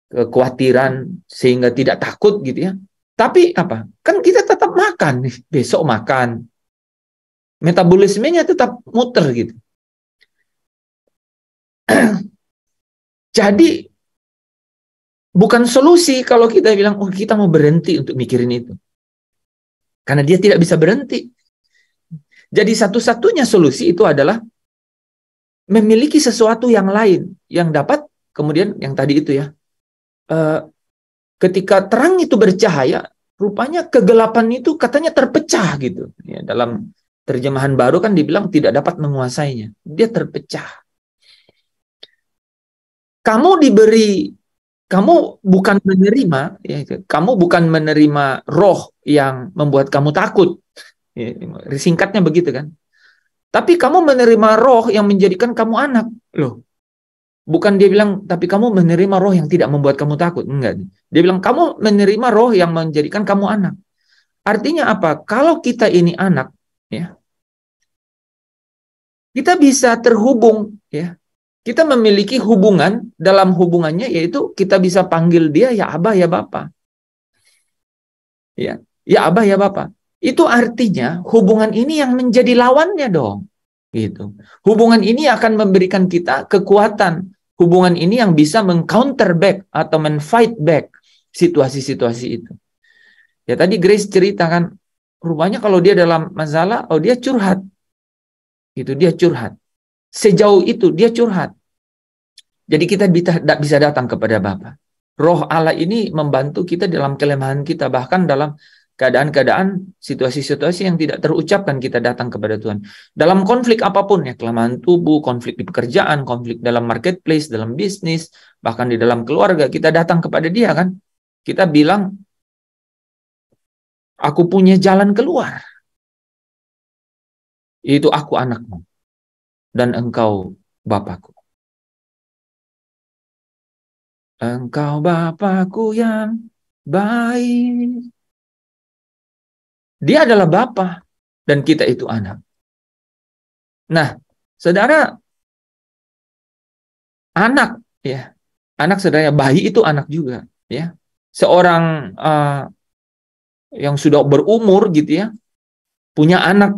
kekhawatiran sehingga tidak takut gitu ya. Tapi apa? Kan kita tetap makan nih, besok makan. Metabolismenya tetap muter gitu. Jadi bukan solusi kalau kita bilang, oh kita mau berhenti untuk mikirin itu. Karena dia tidak bisa berhenti. Jadi satu-satunya solusi itu adalah memiliki sesuatu yang lain yang dapat kemudian yang tadi itu ya. Ketika terang itu bercahaya, rupanya kegelapan itu katanya terpecah gitu. Ya, dalam terjemahan baru kan dibilang tidak dapat menguasainya. Dia terpecah. Kamu bukan menerima, ya, kamu bukan menerima roh yang membuat kamu takut. Ya, singkatnya begitu kan. Tapi kamu menerima roh yang menjadikan kamu anak. Loh. Bukan dia bilang, tapi kamu menerima roh yang tidak membuat kamu takut. Enggak. Dia bilang, kamu menerima roh yang menjadikan kamu anak. Artinya apa? Kalau kita ini anak, ya, kita bisa terhubung, ya. Kita memiliki hubungan, dalam hubungannya yaitu kita bisa panggil dia ya Abah ya Bapa. Ya, ya Abah ya Bapa. Itu artinya hubungan ini yang menjadi lawannya dong. Gitu. Hubungan ini akan memberikan kita kekuatan. Hubungan ini yang bisa meng-counter back atau men-fight back situasi-situasi itu. Ya tadi Grace ceritakan, rupanya kalau dia dalam masalah, oh dia curhat. Gitu, dia curhat. Sejauh itu dia curhat. Jadi kita tidak bisa datang kepada Bapa. Roh Allah ini membantu kita dalam kelemahan kita, bahkan dalam keadaan-keadaan, situasi-situasi yang tidak terucapkan kita datang kepada Tuhan. Dalam konflik apapun ya, kelemahan tubuh, konflik di pekerjaan, konflik dalam marketplace, dalam bisnis, bahkan di dalam keluarga, kita datang kepada Dia kan. Kita bilang, aku punya jalan keluar. Itu aku anakmu dan engkau Bapakku. Engkau Bapakku yang baik. Dia adalah Bapa dan kita itu anak. Nah, saudara, anak ya, anak saudara, bayi itu anak juga ya. Seorang yang sudah berumur gitu ya, punya anak,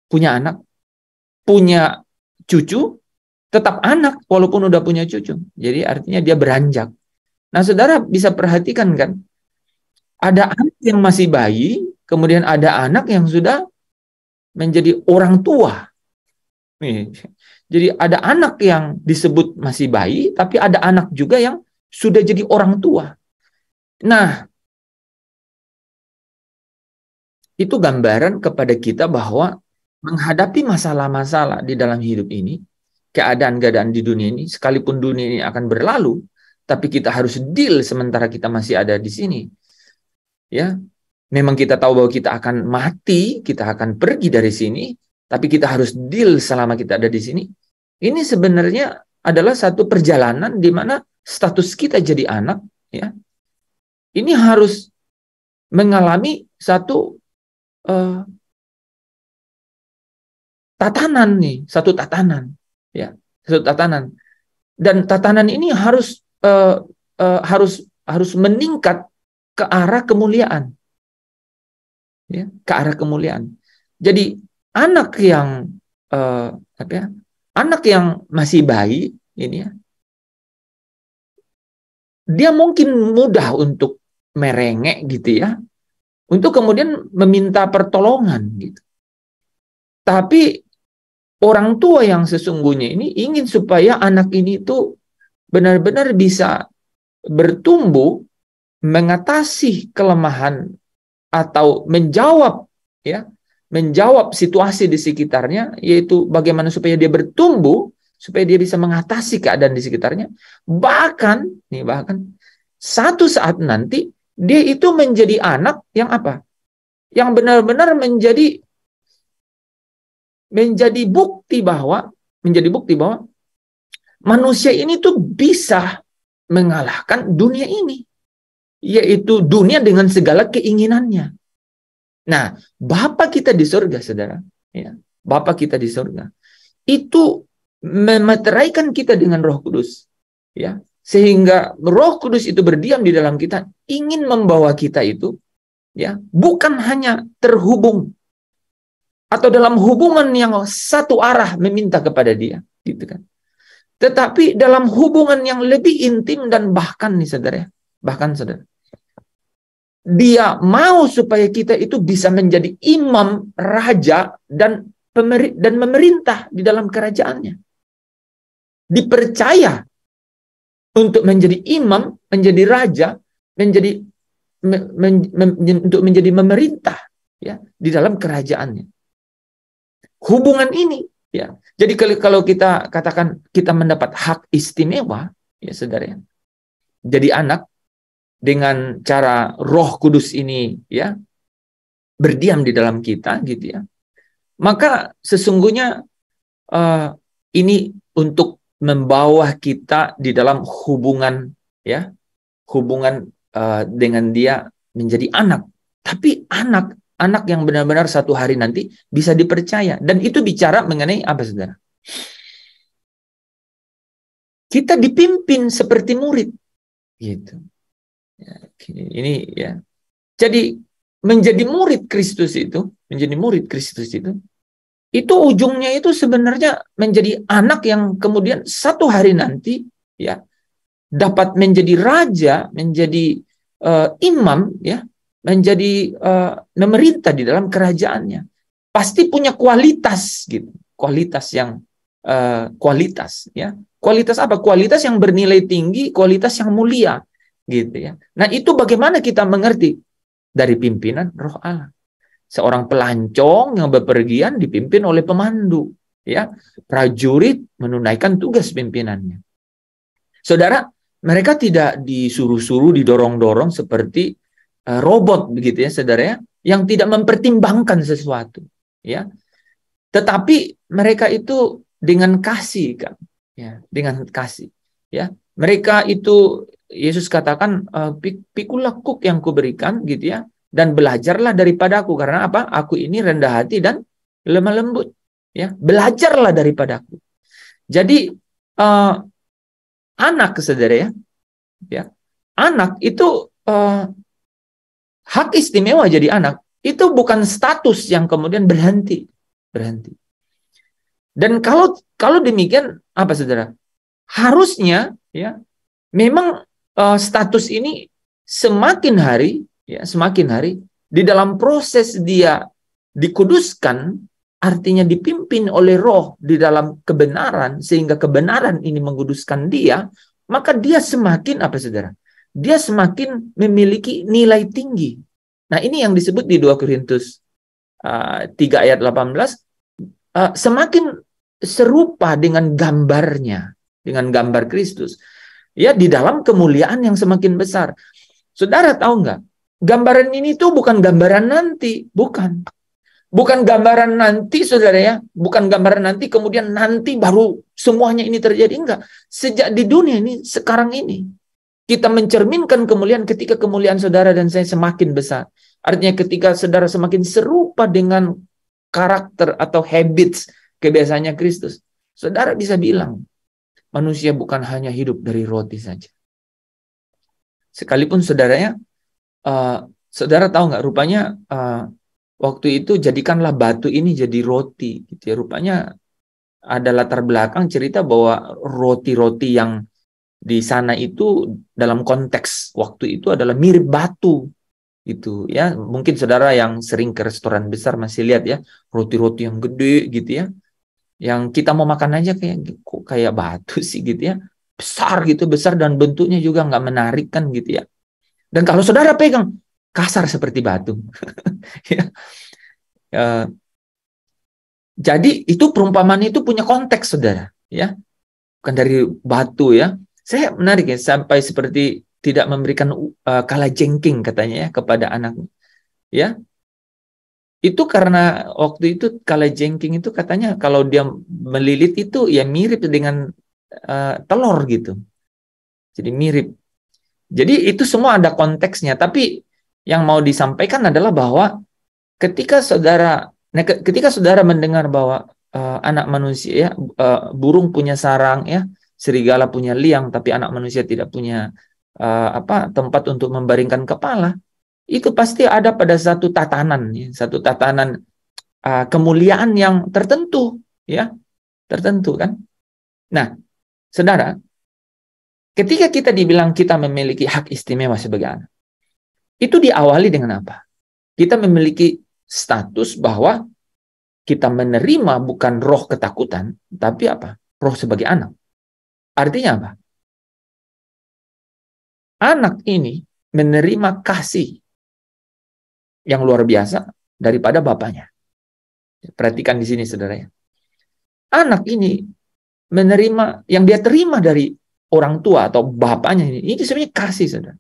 punya cucu, tetap anak walaupun udah punya cucu. Jadi artinya dia beranjak. Nah, saudara bisa perhatikan kan, ada anak yang masih bayi, kemudian ada anak yang sudah menjadi orang tua. Jadi ada anak yang disebut masih bayi, tapi ada anak juga yang sudah jadi orang tua. Nah, itu gambaran kepada kita bahwa menghadapi masalah-masalah di dalam hidup ini, keadaan-keadaan di dunia ini, sekalipun dunia ini akan berlalu, tapi kita harus deal sementara kita masih ada di sini. Ya, memang kita tahu bahwa kita akan mati, kita akan pergi dari sini, tapi kita harus deal selama kita ada di sini. Ini sebenarnya adalah satu perjalanan di mana status kita jadi anak, ya. Ini harus mengalami satu tatanan nih, satu tatanan. Ya, satu tatanan, dan tatanan ini harus meningkat ke arah kemuliaan, ya, ke arah kemuliaan. Jadi anak yang anak yang masih bayi ini ya, dia mungkin mudah untuk merengek gitu ya, untuk kemudian meminta pertolongan gitu. Tapi orang tua yang sesungguhnya ini ingin supaya anak ini tuh benar-benar bisa bertumbuh, mengatasi kelemahan atau menjawab situasi di sekitarnya, yaitu bagaimana supaya dia bertumbuh, supaya dia bisa mengatasi keadaan di sekitarnya. Bahkan satu saat nanti dia itu menjadi anak yang apa? Yang benar-benar menjadi bukti bahwa manusia ini tuh bisa mengalahkan dunia ini, yaitu dunia dengan segala keinginannya. Nah, Bapa kita di surga, saudara, ya, Bapa kita di surga itu memeteraikan kita dengan Roh Kudus, ya, sehingga Roh Kudus itu berdiam di dalam kita, ingin membawa kita itu, ya, bukan hanya terhubung atau dalam hubungan yang satu arah meminta kepada Dia, gitu kan. Tetapi dalam hubungan yang lebih intim dan bahkan nih saudara, bahkan saudara, dia mau supaya kita itu bisa menjadi imam, raja, dan memerintah di dalam kerajaannya. Dipercaya untuk menjadi imam, menjadi raja, untuk menjadi memerintah ya di dalam kerajaannya. Hubungan ini ya. Jadi kalau kita katakan kita mendapat hak istimewa ya saudara ya. Jadi anak dengan cara Roh Kudus ini ya berdiam di dalam kita gitu ya. Maka sesungguhnya ini untuk membawa kita di dalam hubungan ya, hubungan dengan dia menjadi anak. Tapi anak yang benar-benar satu hari nanti bisa dipercaya. Dan itu bicara mengenai apa saudara? Kita dipimpin seperti murid. Gitu. Ya, ini ya. Jadi menjadi murid Kristus itu, itu ujungnya itu sebenarnya menjadi anak yang kemudian satu hari nanti ya dapat menjadi raja, menjadi imam ya, menjadi memerintah di dalam kerajaannya. Pasti punya kualitas gitu. Kualitas yang kualitas ya. Kualitas apa? Kualitas yang bernilai tinggi, kualitas yang mulia gitu ya. Nah, itu bagaimana kita mengerti? Dari pimpinan Roh Allah. Seorang pelancong yang bepergian dipimpin oleh pemandu ya. Prajurit menunaikan tugas pimpinannya. Saudara, mereka tidak disuruh-suruh, didorong-dorong seperti robot begitu ya, saudara ya, yang tidak mempertimbangkan sesuatu, ya. Tetapi mereka itu dengan kasih, kan, ya, dengan kasih, ya. Mereka itu Yesus katakan, pikulah kuk yang kuberikan, gitu ya, dan belajarlah daripadaku karena apa? Aku ini rendah hati dan lemah lembut, ya. Belajarlah daripadaku. Jadi anak, saudara ya, anak itu hak istimewa jadi anak itu bukan status yang kemudian berhenti. Dan kalau demikian apa saudara? Harusnya ya memang status ini semakin hari di dalam proses dia dikuduskan, artinya dipimpin oleh Roh di dalam kebenaran sehingga kebenaran ini menguduskan dia, maka dia semakin apa saudara? Dia semakin memiliki nilai tinggi. Nah, ini yang disebut di 2 Korintus 3 ayat 18, semakin serupa dengan gambarnya, dengan gambar Kristus. Ya, di dalam kemuliaan yang semakin besar. Saudara tahu nggak? Gambaran ini tuh bukan gambaran nanti, bukan. Bukan gambaran nanti, saudara ya. Bukan gambaran nanti, kemudian nanti baru semuanya ini terjadi. Enggak. Sejak di dunia ini, sekarang ini. Kita mencerminkan kemuliaan ketika kemuliaan saudara dan saya semakin besar. Artinya ketika saudara semakin serupa dengan karakter atau habits kebiasaannya Kristus. Saudara bisa bilang, manusia bukan hanya hidup dari roti saja. Sekalipun saudaranya, saudara tahu nggak, rupanya waktu itu jadikanlah batu ini jadi roti. Gitu ya. Rupanya ada latar belakang cerita bahwa roti-roti yang di sana itu dalam konteks waktu itu adalah mirip batu gitu ya. Mungkin saudara yang sering ke restoran besar masih lihat ya, roti-roti yang gede gitu ya, yang kita mau makan aja kayak batu sih gitu ya, besar dan bentuknya juga nggak menarik kan gitu ya. Dan kalau saudara pegang kasar seperti batu. Ya. Jadi itu perumpamaan itu punya konteks saudara ya, bukan dari batu ya. Saya menarik ya, sampai seperti tidak memberikan kalajengking katanya ya kepada anaknya. Ya. Itu karena waktu itu kalajengking itu katanya kalau dia melilit itu ya mirip dengan telur gitu. Jadi mirip. Jadi itu semua ada konteksnya, tapi yang mau disampaikan adalah bahwa ketika saudara mendengar bahwa anak manusia ya, burung punya sarang ya, serigala punya liang, tapi anak manusia tidak punya tempat untuk membaringkan kepala. Itu pasti ada pada satu tatanan, ya, kemuliaan yang tertentu, ya, tertentu kan. Nah, saudara, ketika kita dibilang kita memiliki hak istimewa sebagai anak, itu diawali dengan apa? Kita memiliki status bahwa kita menerima bukan roh ketakutan, tapi apa? Roh sebagai anak. Artinya apa? Anak ini menerima kasih yang luar biasa daripada bapaknya. Perhatikan di sini, saudara ya. Anak ini menerima yang dia terima dari orang tua atau bapaknya ini sebenarnya kasih, saudara.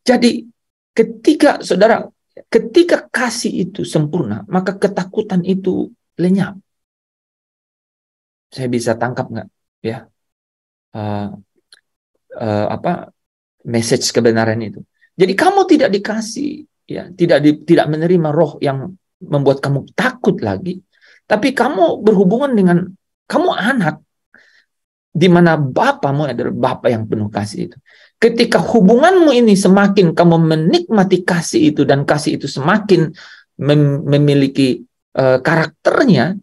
Jadi ketika kasih itu sempurna, maka ketakutan itu lenyap. Saya bisa tangkap nggak, ya? Message kebenaran itu. Jadi kamu tidak dikasih, ya, tidak menerima roh yang membuat kamu takut lagi, tapi kamu berhubungan dengan kamu anak, di mana bapamu adalah bapa yang penuh kasih itu. Ketika hubunganmu ini semakin kamu menikmati kasih itu, dan kasih itu semakin memiliki karakternya,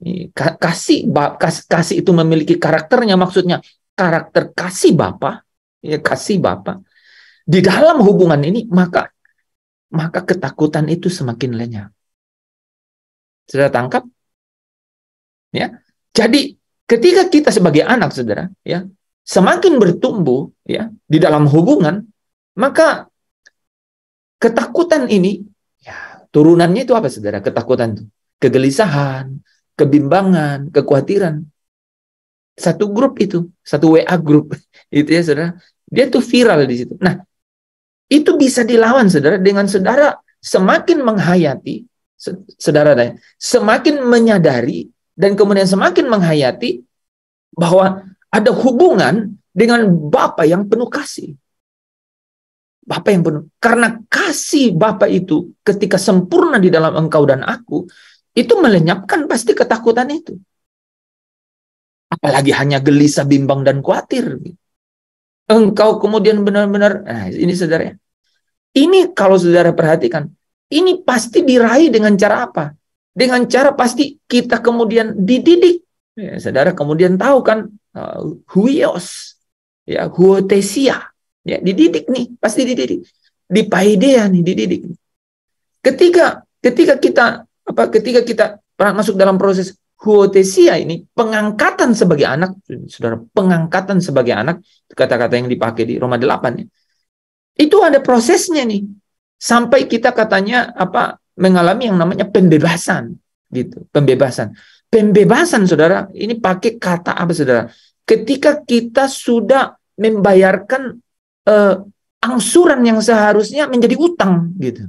kasih itu memiliki karakternya, maksudnya karakter kasih bapa, ya, kasih bapa. Di dalam hubungan ini, maka ketakutan itu semakin lenyap. Sudah tangkap? Ya. Jadi ketika kita sebagai anak, saudara, ya, semakin bertumbuh, ya, di dalam hubungan, maka ketakutan ini, ya, turunannya itu apa, saudara? Ketakutan itu kegelisahan, kebimbangan, kekhawatiran. Satu grup itu, satu WA grup itu, ya, saudara, dia tuh viral di situ. Nah, itu bisa dilawan, saudara, dengan saudara semakin menghayati, saudara, semakin menyadari dan kemudian semakin menghayati bahwa ada hubungan dengan Bapa yang penuh kasih. Bapa yang penuh. Karena kasih Bapa itu ketika sempurna di dalam engkau dan aku, itu melenyapkan pasti ketakutan itu. Apalagi hanya gelisah, bimbang, dan khawatir. Engkau kemudian benar-benar, nah ini saudara ya. Ini kalau saudara perhatikan, ini pasti diraih dengan cara apa? Dengan cara pasti kita kemudian dididik. Ya, saudara kemudian tahu kan, huios, ya, huotesia, ya, dididik nih, pasti dididik. Di paidea nih dididik. Ketika kita masuk dalam proses huotesia ini, pengangkatan sebagai anak, saudara, pengangkatan sebagai anak, kata-kata yang dipakai di Roma 8 ya. Itu ada prosesnya nih. Sampai kita katanya mengalami yang namanya pembebasan gitu, pembebasan. Pembebasan, saudara, ini pakai kata apa, saudara? Ketika kita sudah membayarkan angsuran yang seharusnya menjadi utang gitu.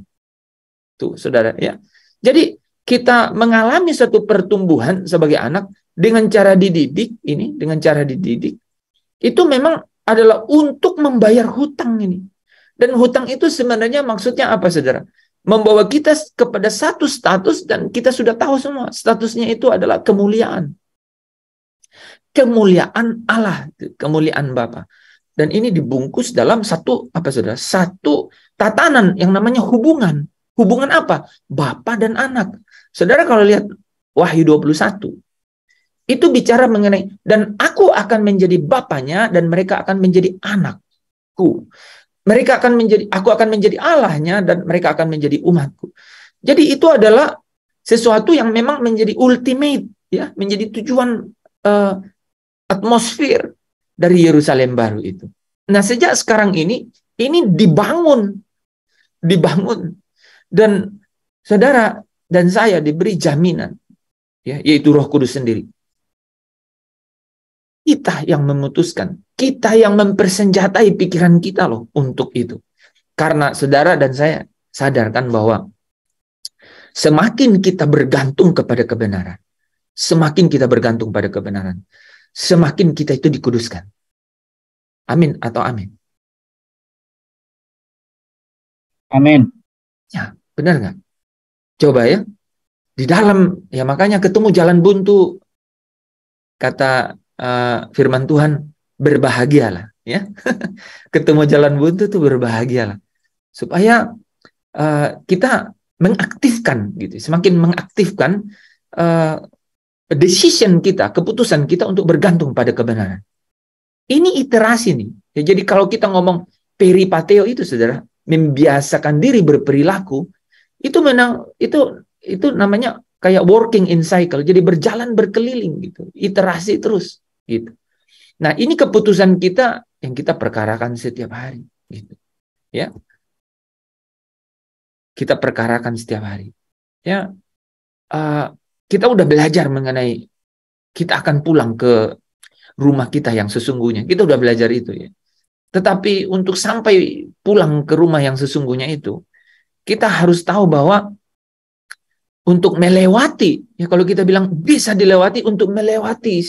Tuh, saudara ya. Jadi kita mengalami satu pertumbuhan sebagai anak dengan cara dididik ini, dengan cara dididik itu memang adalah untuk membayar hutang ini. Dan hutang itu sebenarnya maksudnya apa, saudara? Membawa kita kepada satu status, dan kita sudah tahu semua statusnya itu adalah kemuliaan. Kemuliaan Allah, kemuliaan Bapa. Dan ini dibungkus dalam satu saudara? Satu tatanan yang namanya hubungan. Hubungan apa? Bapa dan anak. Saudara kalau lihat Wahyu 21, itu bicara mengenai dan aku akan menjadi bapanya dan mereka akan menjadi anakku. Aku akan menjadi Allahnya dan mereka akan menjadi umatku. Jadi itu adalah sesuatu yang memang menjadi ultimate, ya, menjadi tujuan atmosfer dari Yerusalem baru itu. Nah, sejak sekarang ini dibangun dan saudara dan saya diberi jaminan, ya, yaitu Roh Kudus sendiri. Kita yang memutuskan, kita yang mempersenjatai pikiran kita loh untuk itu. Karena saudara dan saya sadarkan bahwa semakin kita bergantung kepada kebenaran, semakin kita bergantung pada kebenaran, semakin kita itu dikuduskan. Amin atau amin? Amin. Ya, benar nggak? Coba ya. Di dalam, ya makanya ketemu jalan buntu, kata firman Tuhan, berbahagialah, ya. Ketemu jalan buntu tuh berbahagialah, supaya kita mengaktifkan gitu, semakin mengaktifkan decision kita, keputusan kita untuk bergantung pada kebenaran. Ini iterasi nih. Ya, jadi kalau kita ngomong peripateo itu, saudara, membiasakan diri berperilaku, itu namanya kayak working in cycle. Jadi berjalan berkeliling gitu, iterasi terus gitu. Nah, ini keputusan kita yang kita perkarakan setiap hari gitu. Ya. Kita perkarakan setiap hari. Ya. Kita udah belajar mengenai kita akan pulang ke rumah kita yang sesungguhnya. Kita udah belajar itu ya. Tetapi untuk sampai pulang ke rumah yang sesungguhnya itu, kita harus tahu bahwa untuk melewati, ya kalau kita bilang bisa dilewati, untuk melewati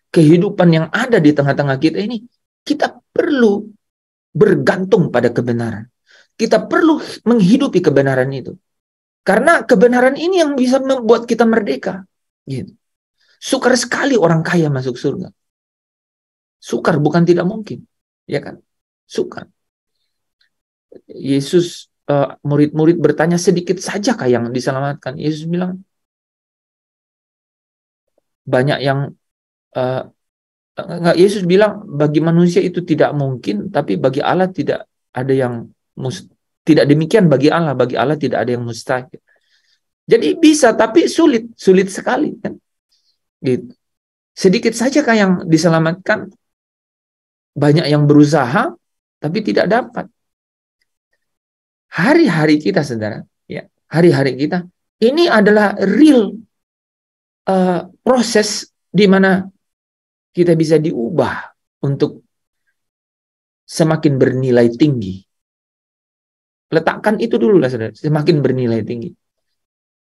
kehidupan yang ada di tengah-tengah kita ini, kita perlu bergantung pada kebenaran. Kita perlu menghidupi kebenaran itu. Karena kebenaran ini yang bisa membuat kita merdeka. Gitu. Sukar sekali orang kaya masuk surga. Sukar, bukan tidak mungkin. Ya kan? Sukar. Yesus, murid-murid bertanya, sedikit sajakah yang diselamatkan? Yesus bilang, banyak yang... Yesus bilang, bagi manusia itu tidak mungkin, tapi bagi Allah tidak ada yang tidak demikian bagi Allah tidak ada yang mustahil. Jadi bisa, tapi sulit sekali kan. Gitu. Sedikit saja kan yang diselamatkan, banyak yang berusaha tapi tidak dapat. Hari-hari kita, saudara, ya, hari-hari kita ini adalah real proses di mana kita bisa diubah untuk semakin bernilai tinggi. Letakkan itu dulu lah, saudara, semakin bernilai tinggi.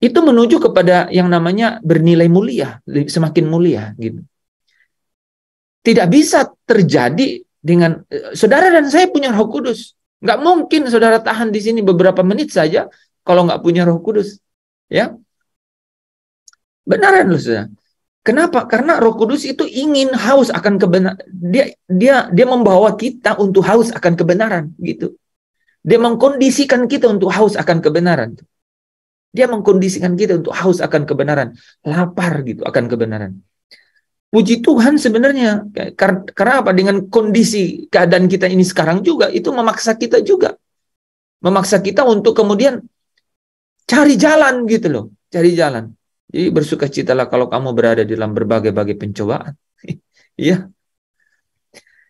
Itu menuju kepada yang namanya bernilai mulia, semakin mulia gitu. Tidak bisa terjadi dengan saudara dan saya punya Roh Kudus. Nggak mungkin saudara tahan di sini beberapa menit saja kalau nggak punya Roh Kudus. Ya, benaran loh, saudara. Kenapa? Karena Roh Kudus itu ingin haus akan kebenaran. Dia membawa kita untuk haus akan kebenaran gitu. Dia mengkondisikan kita untuk haus akan kebenaran. Dia mengkondisikan kita untuk haus akan kebenaran, lapar gitu akan kebenaran. Puji Tuhan sebenarnya, karena apa? Dengan kondisi keadaan kita ini sekarang juga, itu memaksa kita juga. Memaksa kita untuk kemudian cari jalan gitu loh, cari jalan. Jadi bersukacitalah kalau kamu berada dalam berbagai-bagai pencobaan. Iya.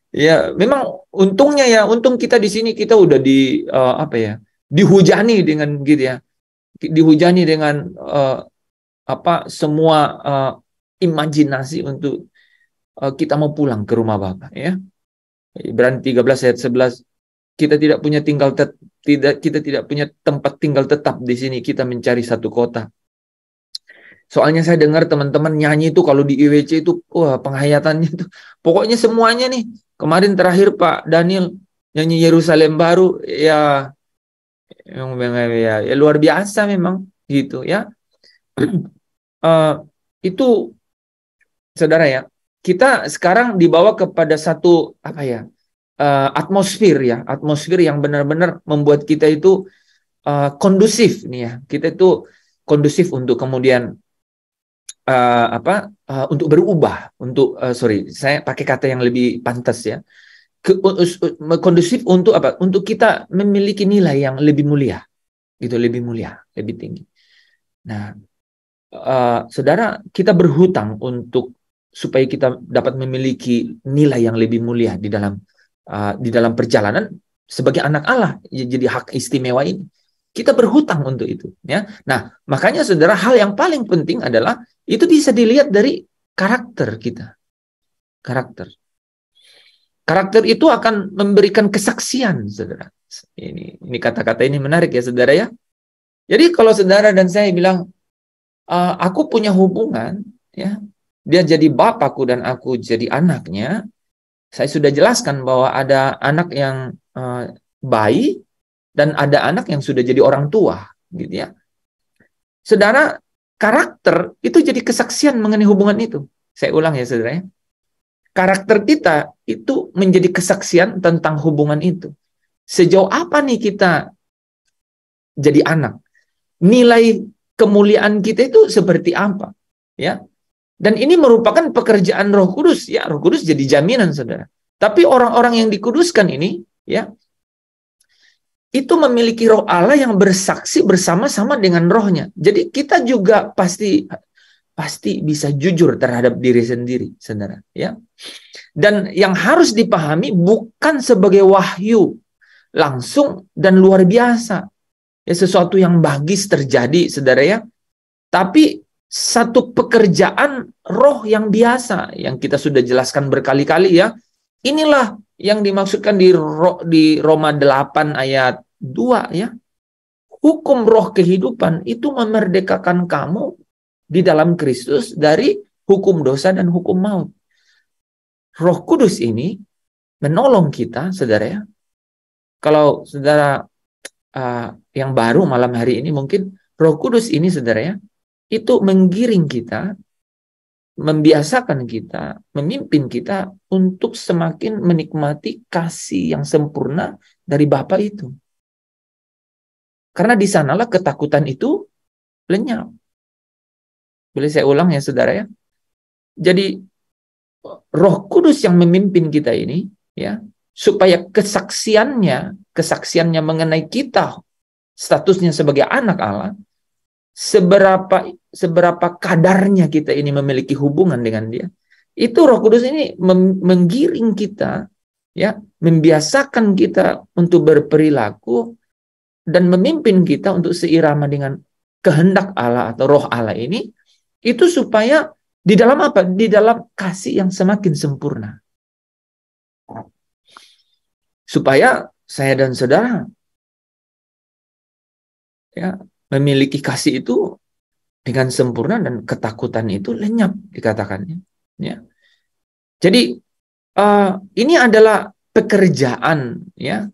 Ya, memang untungnya ya, untung kita di sini kita udah dihujani dengan gitu ya. Dihujani dengan semua imajinasi untuk kita mau pulang ke rumah Bapa ya. Ibrani 13 ayat 11, kita tidak punya kita tidak punya tempat tinggal tetap di sini, kita mencari satu kota. Soalnya saya dengar teman-teman nyanyi itu kalau di IWC itu, wah penghayatannya itu, pokoknya semuanya nih. Kemarin terakhir Pak Daniel nyanyi Yerusalem Baru, ya luar biasa memang gitu ya. Itu saudara ya, kita sekarang dibawa kepada satu atmosfer yang benar-benar membuat kita itu kondusif nih ya. Kita itu kondusif untuk kemudian untuk berubah, saya pakai kata yang lebih pantas ya. Kondusif untuk apa? Untuk kita memiliki nilai yang lebih mulia, gitu, lebih mulia, lebih tinggi. Nah, saudara, kita berhutang supaya kita dapat memiliki nilai yang lebih mulia di dalam perjalanan sebagai anak Allah. Jadi hak istimewa ini kita berhutang untuk itu, ya. Nah, makanya saudara, hal yang paling penting adalah itu bisa dilihat dari karakter kita. Karakter itu akan memberikan kesaksian, saudara. Ini kata-kata ini menarik ya, saudara ya. Jadi kalau saudara dan saya bilang, aku punya hubungan, ya, dia jadi bapakku dan aku jadi anaknya. Saya sudah jelaskan bahwa ada anak yang bayi dan ada anak yang sudah jadi orang tua, gitu ya. Saudara, karakter itu jadi kesaksian mengenai hubungan itu. Saya ulang ya, saudara ya. Karakter kita itu menjadi kesaksian tentang hubungan itu. Sejauh apa nih kita jadi anak? Nilai kemuliaan kita itu seperti apa? Ya. Dan ini merupakan pekerjaan Roh Kudus, ya. Roh Kudus jadi jaminan, saudara. Tapi orang-orang yang dikuduskan ini, ya, itu memiliki Roh Allah yang bersaksi bersama-sama dengan rohnya. Jadi kita juga pasti bisa jujur terhadap diri sendiri, saudara, ya. Dan yang harus dipahami bukan sebagai wahyu langsung dan luar biasa, ya, sesuatu yang bagis terjadi, saudara, ya, tapi satu pekerjaan roh yang biasa yang kita sudah jelaskan berkali-kali, ya. Inilah yang dimaksudkan di Roma 8 ayat 2, ya. Hukum roh kehidupan itu memerdekakan kamu di dalam Kristus dari hukum dosa dan hukum maut. Roh Kudus ini menolong kita, saudara, ya. Kalau saudara yang baru malam hari ini, mungkin Roh Kudus ini, saudara, ya, itu menggiring kita, membiasakan kita, memimpin kita untuk semakin menikmati kasih yang sempurna dari Bapa itu. Karena di sanalah ketakutan itu lenyap. Boleh saya ulang, ya, saudara, ya. Jadi Roh Kudus yang memimpin kita ini, ya, supaya kesaksiannya mengenai kita, statusnya sebagai anak Allah, seberapa kadarnya kita ini memiliki hubungan dengan Dia. Itu Roh Kudus ini menggiring kita, ya, membiasakan kita untuk berperilaku dan memimpin kita untuk seirama dengan kehendak Allah atau Roh Allah ini, itu supaya di dalam apa? Di dalam kasih yang semakin sempurna. Supaya saya dan saudara, ya, memiliki kasih itu dengan sempurna dan ketakutan itu lenyap, dikatakannya, ya. Jadi ini adalah pekerjaan, ya,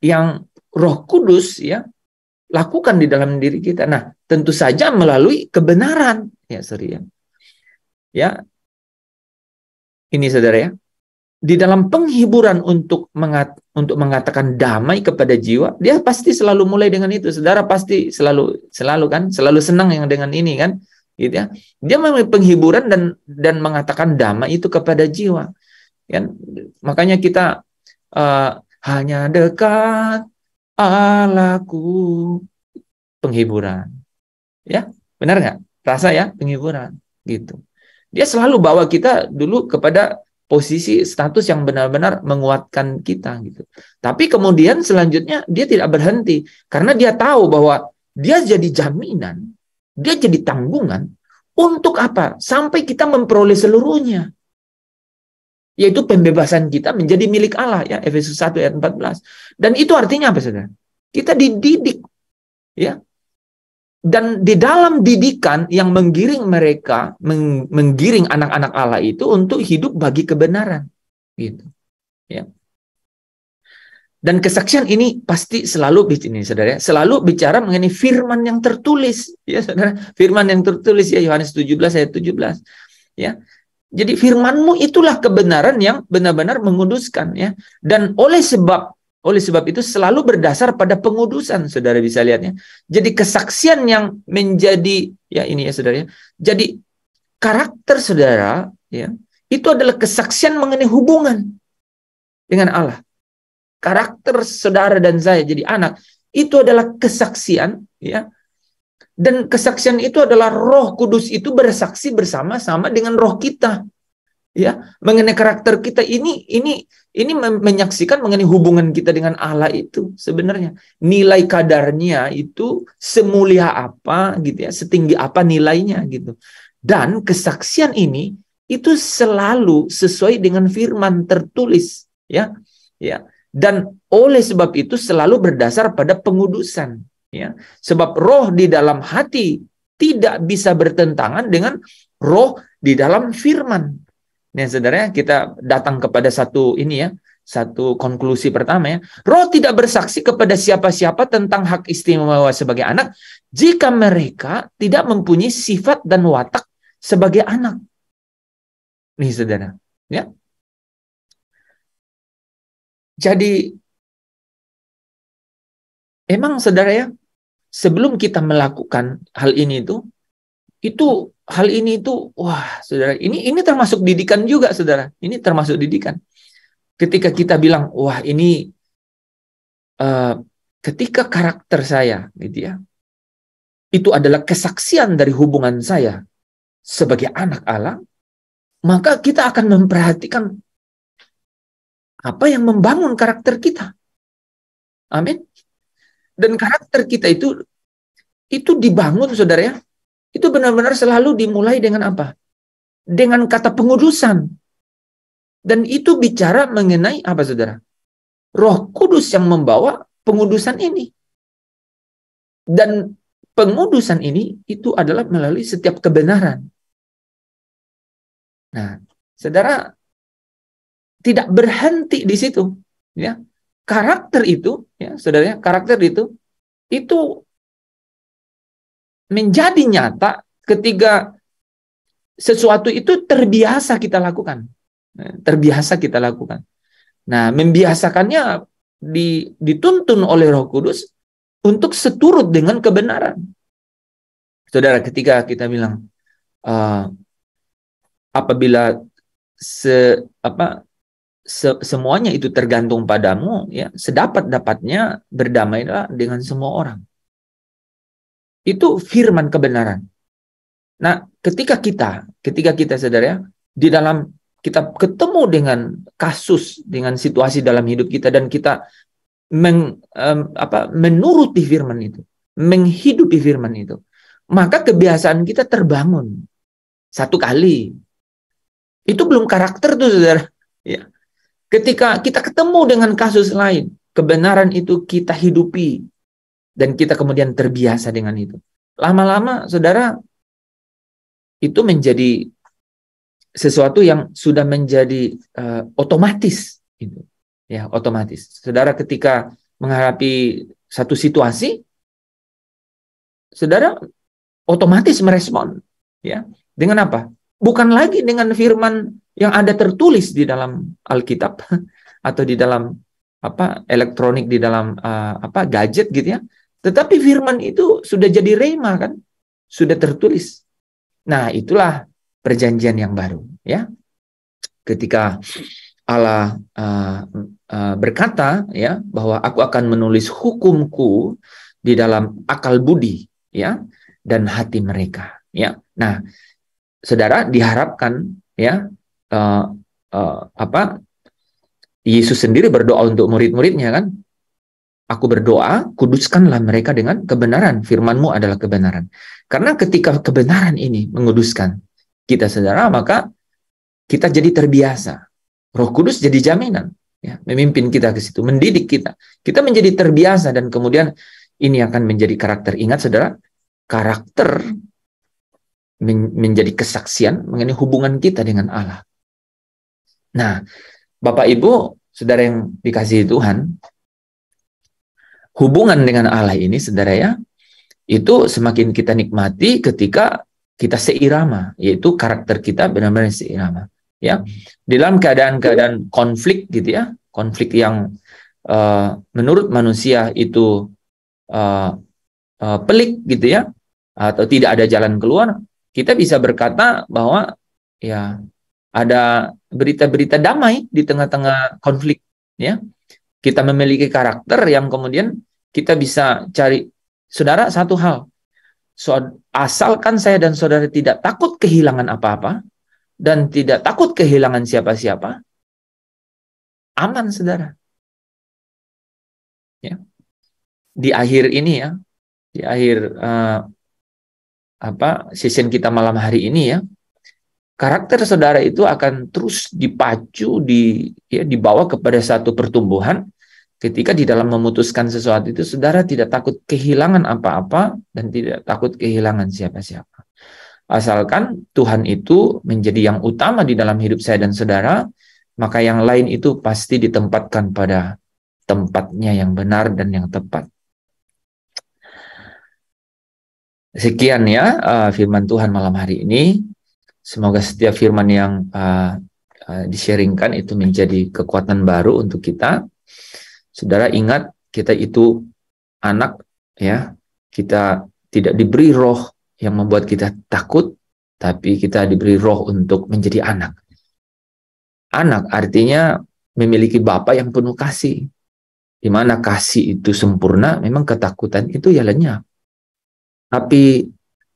yang Roh Kudus, ya, lakukan di dalam diri kita. Nah, tentu saja melalui kebenaran, ya, ya. Ini, saudara, ya, di dalam penghiburan untuk mengatakan damai kepada jiwa, dia pasti selalu mulai dengan itu. Saudara pasti selalu senang yang dengan ini, kan, gitu, ya. Dia memiliki penghiburan dan mengatakan damai itu kepada jiwa, kan. Makanya kita hanya dekat Allahku, penghiburan, ya, benar nggak? Rasa, ya, penghiburan, gitu. Dia selalu bawa kita dulu kepada posisi status yang benar-benar menguatkan kita, gitu. Tapi kemudian selanjutnya dia tidak berhenti, karena dia tahu bahwa dia jadi jaminan, dia jadi tanggungan untuk apa? Sampai kita memperoleh seluruhnya, yaitu pembebasan kita menjadi milik Allah, ya, Efesus 1 ayat 14. Dan itu artinya apa, saudara? Kita dididik, ya. Dan di dalam didikan yang menggiring mereka, menggiring anak-anak Allah itu untuk hidup bagi kebenaran, gitu, ya. Dan kesaksian ini pasti selalu, ini, saudara, selalu bicara mengenai firman yang tertulis, ya, saudara. Firman yang tertulis, ya, Yohanes 17 ayat 17, ya. Jadi firman-Mu itulah kebenaran yang benar-benar menguduskan, ya. Dan oleh sebab itu selalu berdasar pada pengudusan, saudara bisa lihatnya. Jadi kesaksian yang menjadi, ya, ini, ya, saudara, ya. Jadi karakter saudara, ya, itu adalah kesaksian mengenai hubungan dengan Allah. Karakter saudara dan saya jadi anak itu adalah kesaksian, ya. Dan kesaksian itu adalah Roh Kudus itu bersaksi bersama-sama dengan roh kita, ya, mengenai karakter kita ini menyaksikan mengenai hubungan kita dengan Allah itu sebenarnya nilai kadarnya itu semulia apa, gitu, ya, setinggi apa nilainya, gitu. Dan kesaksian ini itu selalu sesuai dengan firman tertulis, ya, ya. Dan oleh sebab itu selalu berdasar pada pengudusan, ya. Sebab roh di dalam hati tidak bisa bertentangan dengan roh di dalam firman. Nah, saudara, kita datang kepada satu konklusi pertama, ya. Roh tidak bersaksi kepada siapa-siapa tentang hak istimewa sebagai anak jika mereka tidak mempunyai sifat dan watak sebagai anak. Nih, saudara, ya. Jadi emang, saudara, ya, sebelum kita melakukan hal ini itu, Itu hal ini itu, wah, saudara, ini termasuk didikan juga, saudara. Ini termasuk didikan. Ketika kita bilang, wah, ini ketika karakter saya, gitu ya, itu adalah kesaksian dari hubungan saya sebagai anak Allah, maka kita akan memperhatikan apa yang membangun karakter kita. Amin. Dan karakter kita itu dibangun, saudara ya. Itu benar-benar selalu dimulai dengan apa? Dengan kata pengudusan. Dan itu bicara mengenai apa, saudara? Roh Kudus yang membawa pengudusan ini. Dan pengudusan ini itu adalah melalui setiap kebenaran. Nah, saudara, tidak berhenti di situ, ya. Karakter itu, ya, saudara, karakter itu menjadi nyata ketika sesuatu itu terbiasa kita lakukan. Terbiasa kita lakukan. Nah, membiasakannya dituntun oleh Roh Kudus untuk seturut dengan kebenaran. Saudara, ketika kita bilang apabila semuanya itu tergantung padamu, ya, sedapat-dapatnya berdamailah dengan semua orang. Itu firman kebenaran. Nah, ketika kita, saudara ya, di dalam kita ketemu dengan kasus, dengan situasi dalam hidup kita, dan kita menuruti firman itu, menghidupi firman itu, maka kebiasaan kita terbangun satu kali. Itu belum karakter tuh, saudara. Ya. Ketika kita ketemu dengan kasus lain, kebenaran itu kita hidupi, dan kita kemudian terbiasa dengan itu. Lama-lama, saudara, itu menjadi sesuatu yang sudah menjadi otomatis, gitu. Ya, otomatis. Saudara, ketika menghadapi satu situasi, saudara otomatis merespon, ya. Dengan apa? Bukan lagi dengan firman yang ada tertulis di dalam Alkitab atau di dalam elektronik, di dalam gadget, gitu ya. Tetapi firman itu sudah jadi rema, kan? Sudah tertulis. Nah, itulah perjanjian yang baru, ya. Ketika Allah berkata, ya, bahwa aku akan menulis hukumku di dalam akal budi, ya, dan hati mereka, ya. Nah, saudara, diharapkan, ya, Yesus sendiri berdoa untuk murid-muridnya, kan? Aku berdoa, kuduskanlah mereka dengan kebenaran. Firman-Mu adalah kebenaran. Karena ketika kebenaran ini menguduskan kita, saudara, maka kita jadi terbiasa. Roh Kudus jadi jaminan, ya, memimpin kita ke situ, mendidik kita. Kita menjadi terbiasa, dan kemudian ini akan menjadi karakter. Ingat, saudara, karakter menjadi kesaksian mengenai hubungan kita dengan Allah. Nah, Bapak Ibu, saudara yang dikasihi Tuhan, hubungan dengan Allah ini, saudara ya, itu semakin kita nikmati ketika kita seirama, yaitu karakter kita benar-benar seirama, ya. Dalam keadaan-keadaan konflik, gitu ya, konflik yang menurut manusia itu pelik, gitu ya, atau tidak ada jalan keluar, kita bisa berkata bahwa, ya, ada berita-berita damai di tengah-tengah konflik, ya. Kita memiliki karakter yang kemudian kita bisa cari, saudara, satu hal. Asalkan saya dan saudara tidak takut kehilangan apa-apa, dan tidak takut kehilangan siapa-siapa, aman, saudara. Ya. Di akhir ini, ya, di akhir session kita malam hari ini, ya, karakter saudara itu akan terus dipacu, dibawa kepada satu pertumbuhan. Ketika di dalam memutuskan sesuatu itu, saudara tidak takut kehilangan apa-apa dan tidak takut kehilangan siapa-siapa. Asalkan Tuhan itu menjadi yang utama di dalam hidup saya dan saudara, maka yang lain itu pasti ditempatkan pada tempatnya yang benar dan yang tepat. Sekian, ya, firman Tuhan malam hari ini. Semoga setiap firman yang di-sharingkan itu menjadi kekuatan baru untuk kita. Saudara, ingat, kita itu anak, ya. Kita tidak diberi roh yang membuat kita takut, tapi kita diberi roh untuk menjadi anak. Anak artinya memiliki Bapa yang penuh kasih. Di mana kasih itu sempurna, memang ketakutan itu ya lenyap. Tapi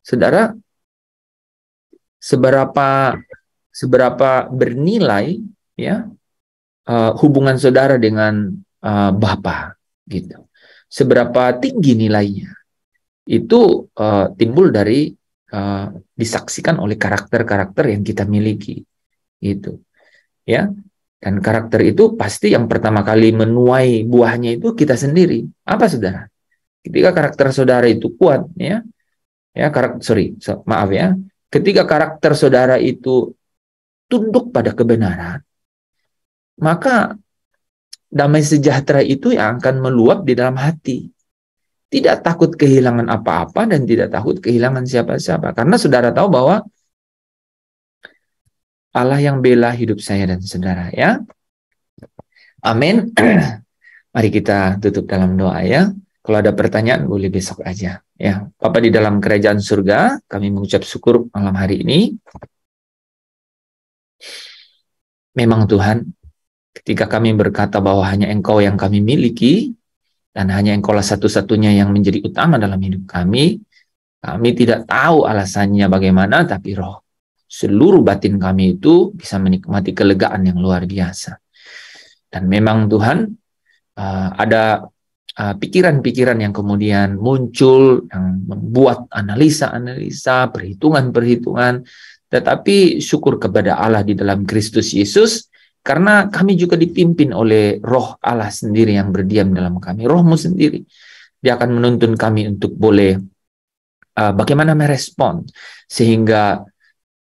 saudara, seberapa bernilai ya hubungan saudara dengan Bapa gitu. Seberapa tinggi nilainya. Itu timbul dari disaksikan oleh karakter-karakter yang kita miliki gitu. Ya. Dan karakter itu pasti yang pertama kali menuai buahnya itu kita sendiri. Apa saudara? Ketika karakter saudara itu kuat, ketika karakter saudara itu tunduk pada kebenaran, maka damai sejahtera itu yang akan meluap di dalam hati. Tidak takut kehilangan apa-apa dan tidak takut kehilangan siapa-siapa. Karena saudara tahu bahwa Allah yang bela hidup saya dan saudara, ya. Amin. Mari kita tutup dalam doa, ya. Kalau ada pertanyaan boleh besok aja, ya. Bapa di dalam kerajaan surga, kami mengucap syukur malam hari ini. Memang Tuhan, ketika kami berkata bahwa hanya Engkau yang kami miliki dan hanya Engkau lah satu-satunya yang menjadi utama dalam hidup kami tidak tahu alasannya bagaimana, tapi roh seluruh batin kami itu bisa menikmati kelegaan yang luar biasa. Dan memang Tuhan, ada pikiran-pikiran yang kemudian muncul, yang membuat analisa-analisa, perhitungan-perhitungan, tetapi syukur kepada Allah di dalam Kristus Yesus, karena kami juga dipimpin oleh roh Allah sendiri yang berdiam dalam kami, rohmu sendiri. Dia akan menuntun kami untuk boleh bagaimana merespon, sehingga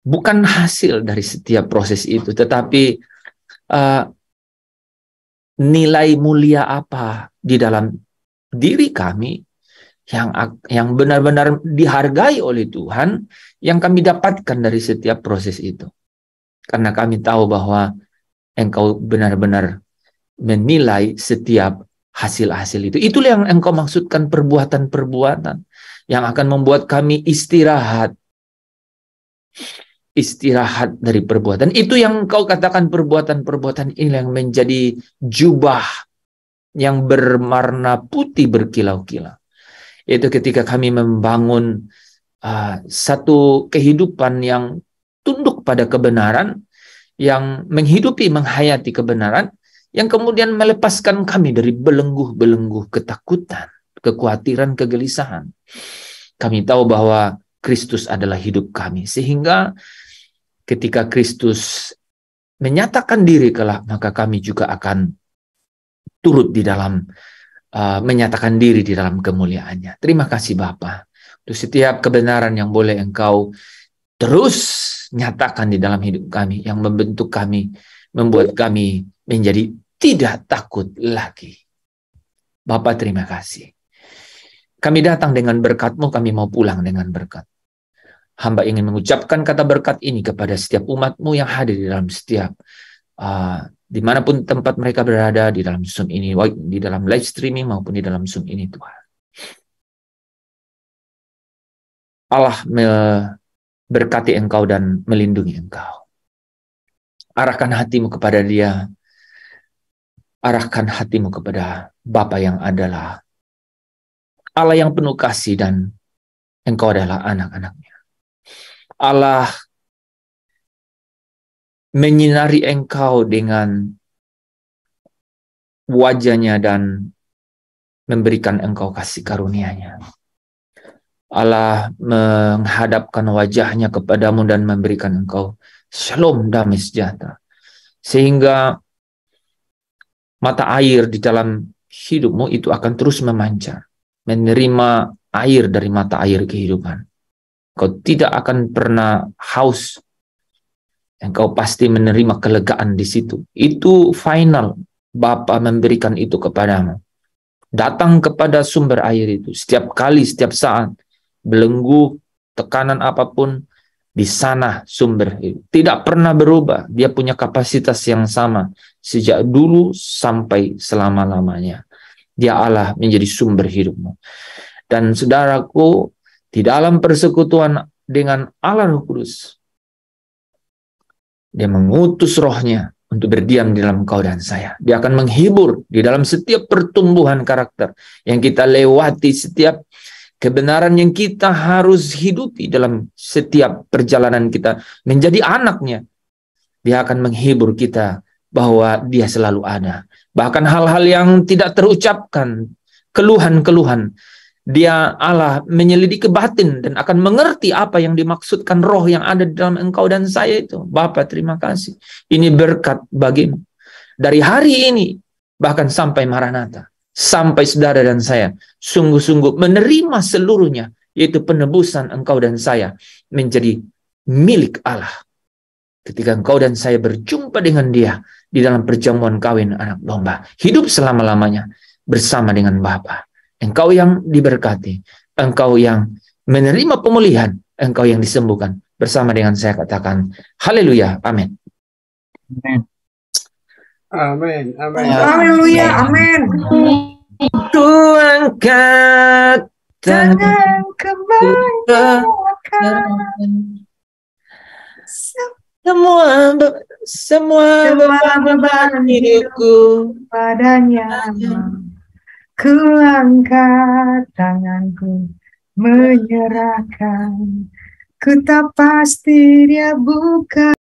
bukan hasil dari setiap proses itu, tetapi nilai mulia apa di dalam diri kami yang benar-benar dihargai oleh Tuhan, yang kami dapatkan dari setiap proses itu. Karena kami tahu bahwa Engkau benar-benar menilai setiap hasil-hasil itu. Itulah yang Engkau maksudkan, perbuatan-perbuatan yang akan membuat kami istirahat dari perbuatan. Itu yang Kau katakan, perbuatan-perbuatan ini yang menjadi jubah yang berwarna putih berkilau-kilau. Itu ketika kami membangun satu kehidupan yang tunduk pada kebenaran, yang menghidupi, menghayati kebenaran, yang kemudian melepaskan kami dari belenggu-belenggu ketakutan, kekhawatiran, kegelisahan. Kami tahu bahwa Kristus adalah hidup kami, sehingga ketika Kristus menyatakan diri kelak, maka kami juga akan turut di dalam menyatakan diri di dalam kemuliaannya. Terima kasih Bapa untuk setiap kebenaran yang boleh Engkau terus nyatakan di dalam hidup kami, yang membentuk kami, membuat kami menjadi tidak takut lagi. Bapa, terima kasih. Kami datang dengan berkat-Mu, kami mau pulang dengan berkat. Hamba ingin mengucapkan kata berkat ini kepada setiap umat-Mu yang hadir di dalam setiap dimanapun tempat mereka berada, di dalam Zoom ini, di dalam live streaming maupun di dalam Zoom ini, Tuhan. Allah berkati Engkau dan melindungi Engkau. Arahkan hatimu kepada Dia. Arahkan hatimu kepada Bapa yang adalah Allah yang penuh kasih, dan Engkau adalah anak-anak-Nya. Allah menyinari Engkau dengan wajah-Nya dan memberikan Engkau kasih karunia-Nya. Allah menghadapkan wajah-Nya kepadamu dan memberikan Engkau shalom, damai sejahtera. Sehingga mata air di dalam hidupmu itu akan terus memancar, menerima air dari mata air kehidupan. Kau tidak akan pernah haus. Engkau pasti menerima kelegaan di situ. Itu final. Bapa memberikan itu kepadamu. Datang kepada sumber air itu. Setiap kali, setiap saat. Belenggu, tekanan apapun, di sana sumber itu. Tidak pernah berubah. Dia punya kapasitas yang sama. Sejak dulu sampai selama-lamanya. Dia Allah menjadi sumber hidupmu. Dan saudaraku, di dalam persekutuan dengan Allah Roh Kudus, Dia mengutus rohnya untuk berdiam di dalam engkau dan saya. Dia akan menghibur di dalam setiap pertumbuhan karakter yang kita lewati, setiap kebenaran yang kita harus hidupi dalam setiap perjalanan kita menjadi anaknya. Dia akan menghibur kita bahwa Dia selalu ada. Bahkan hal-hal yang tidak terucapkan, keluhan-keluhan, Dia Allah menyelidiki batin dan akan mengerti apa yang dimaksudkan roh yang ada di dalam engkau dan saya itu. Bapa, terima kasih. Ini berkat bagimu. Dari hari ini, bahkan sampai Maranatha, sampai saudara dan saya sungguh-sungguh menerima seluruhnya, yaitu penebusan engkau dan saya menjadi milik Allah. Ketika engkau dan saya berjumpa dengan Dia di dalam perjamuan kawin anak domba, hidup selama-lamanya bersama dengan Bapa. Engkau yang diberkati, engkau yang menerima pemulihan, engkau yang disembuhkan. Bersama dengan saya katakan, haleluya, amin. Amin. Amin. Amin. Haleluya, amin. Ku angkat Tangan kebanyakan semua beban hidupku padanya. Ku angkat tanganku menyerahkan. Ku tak pasti Dia bukan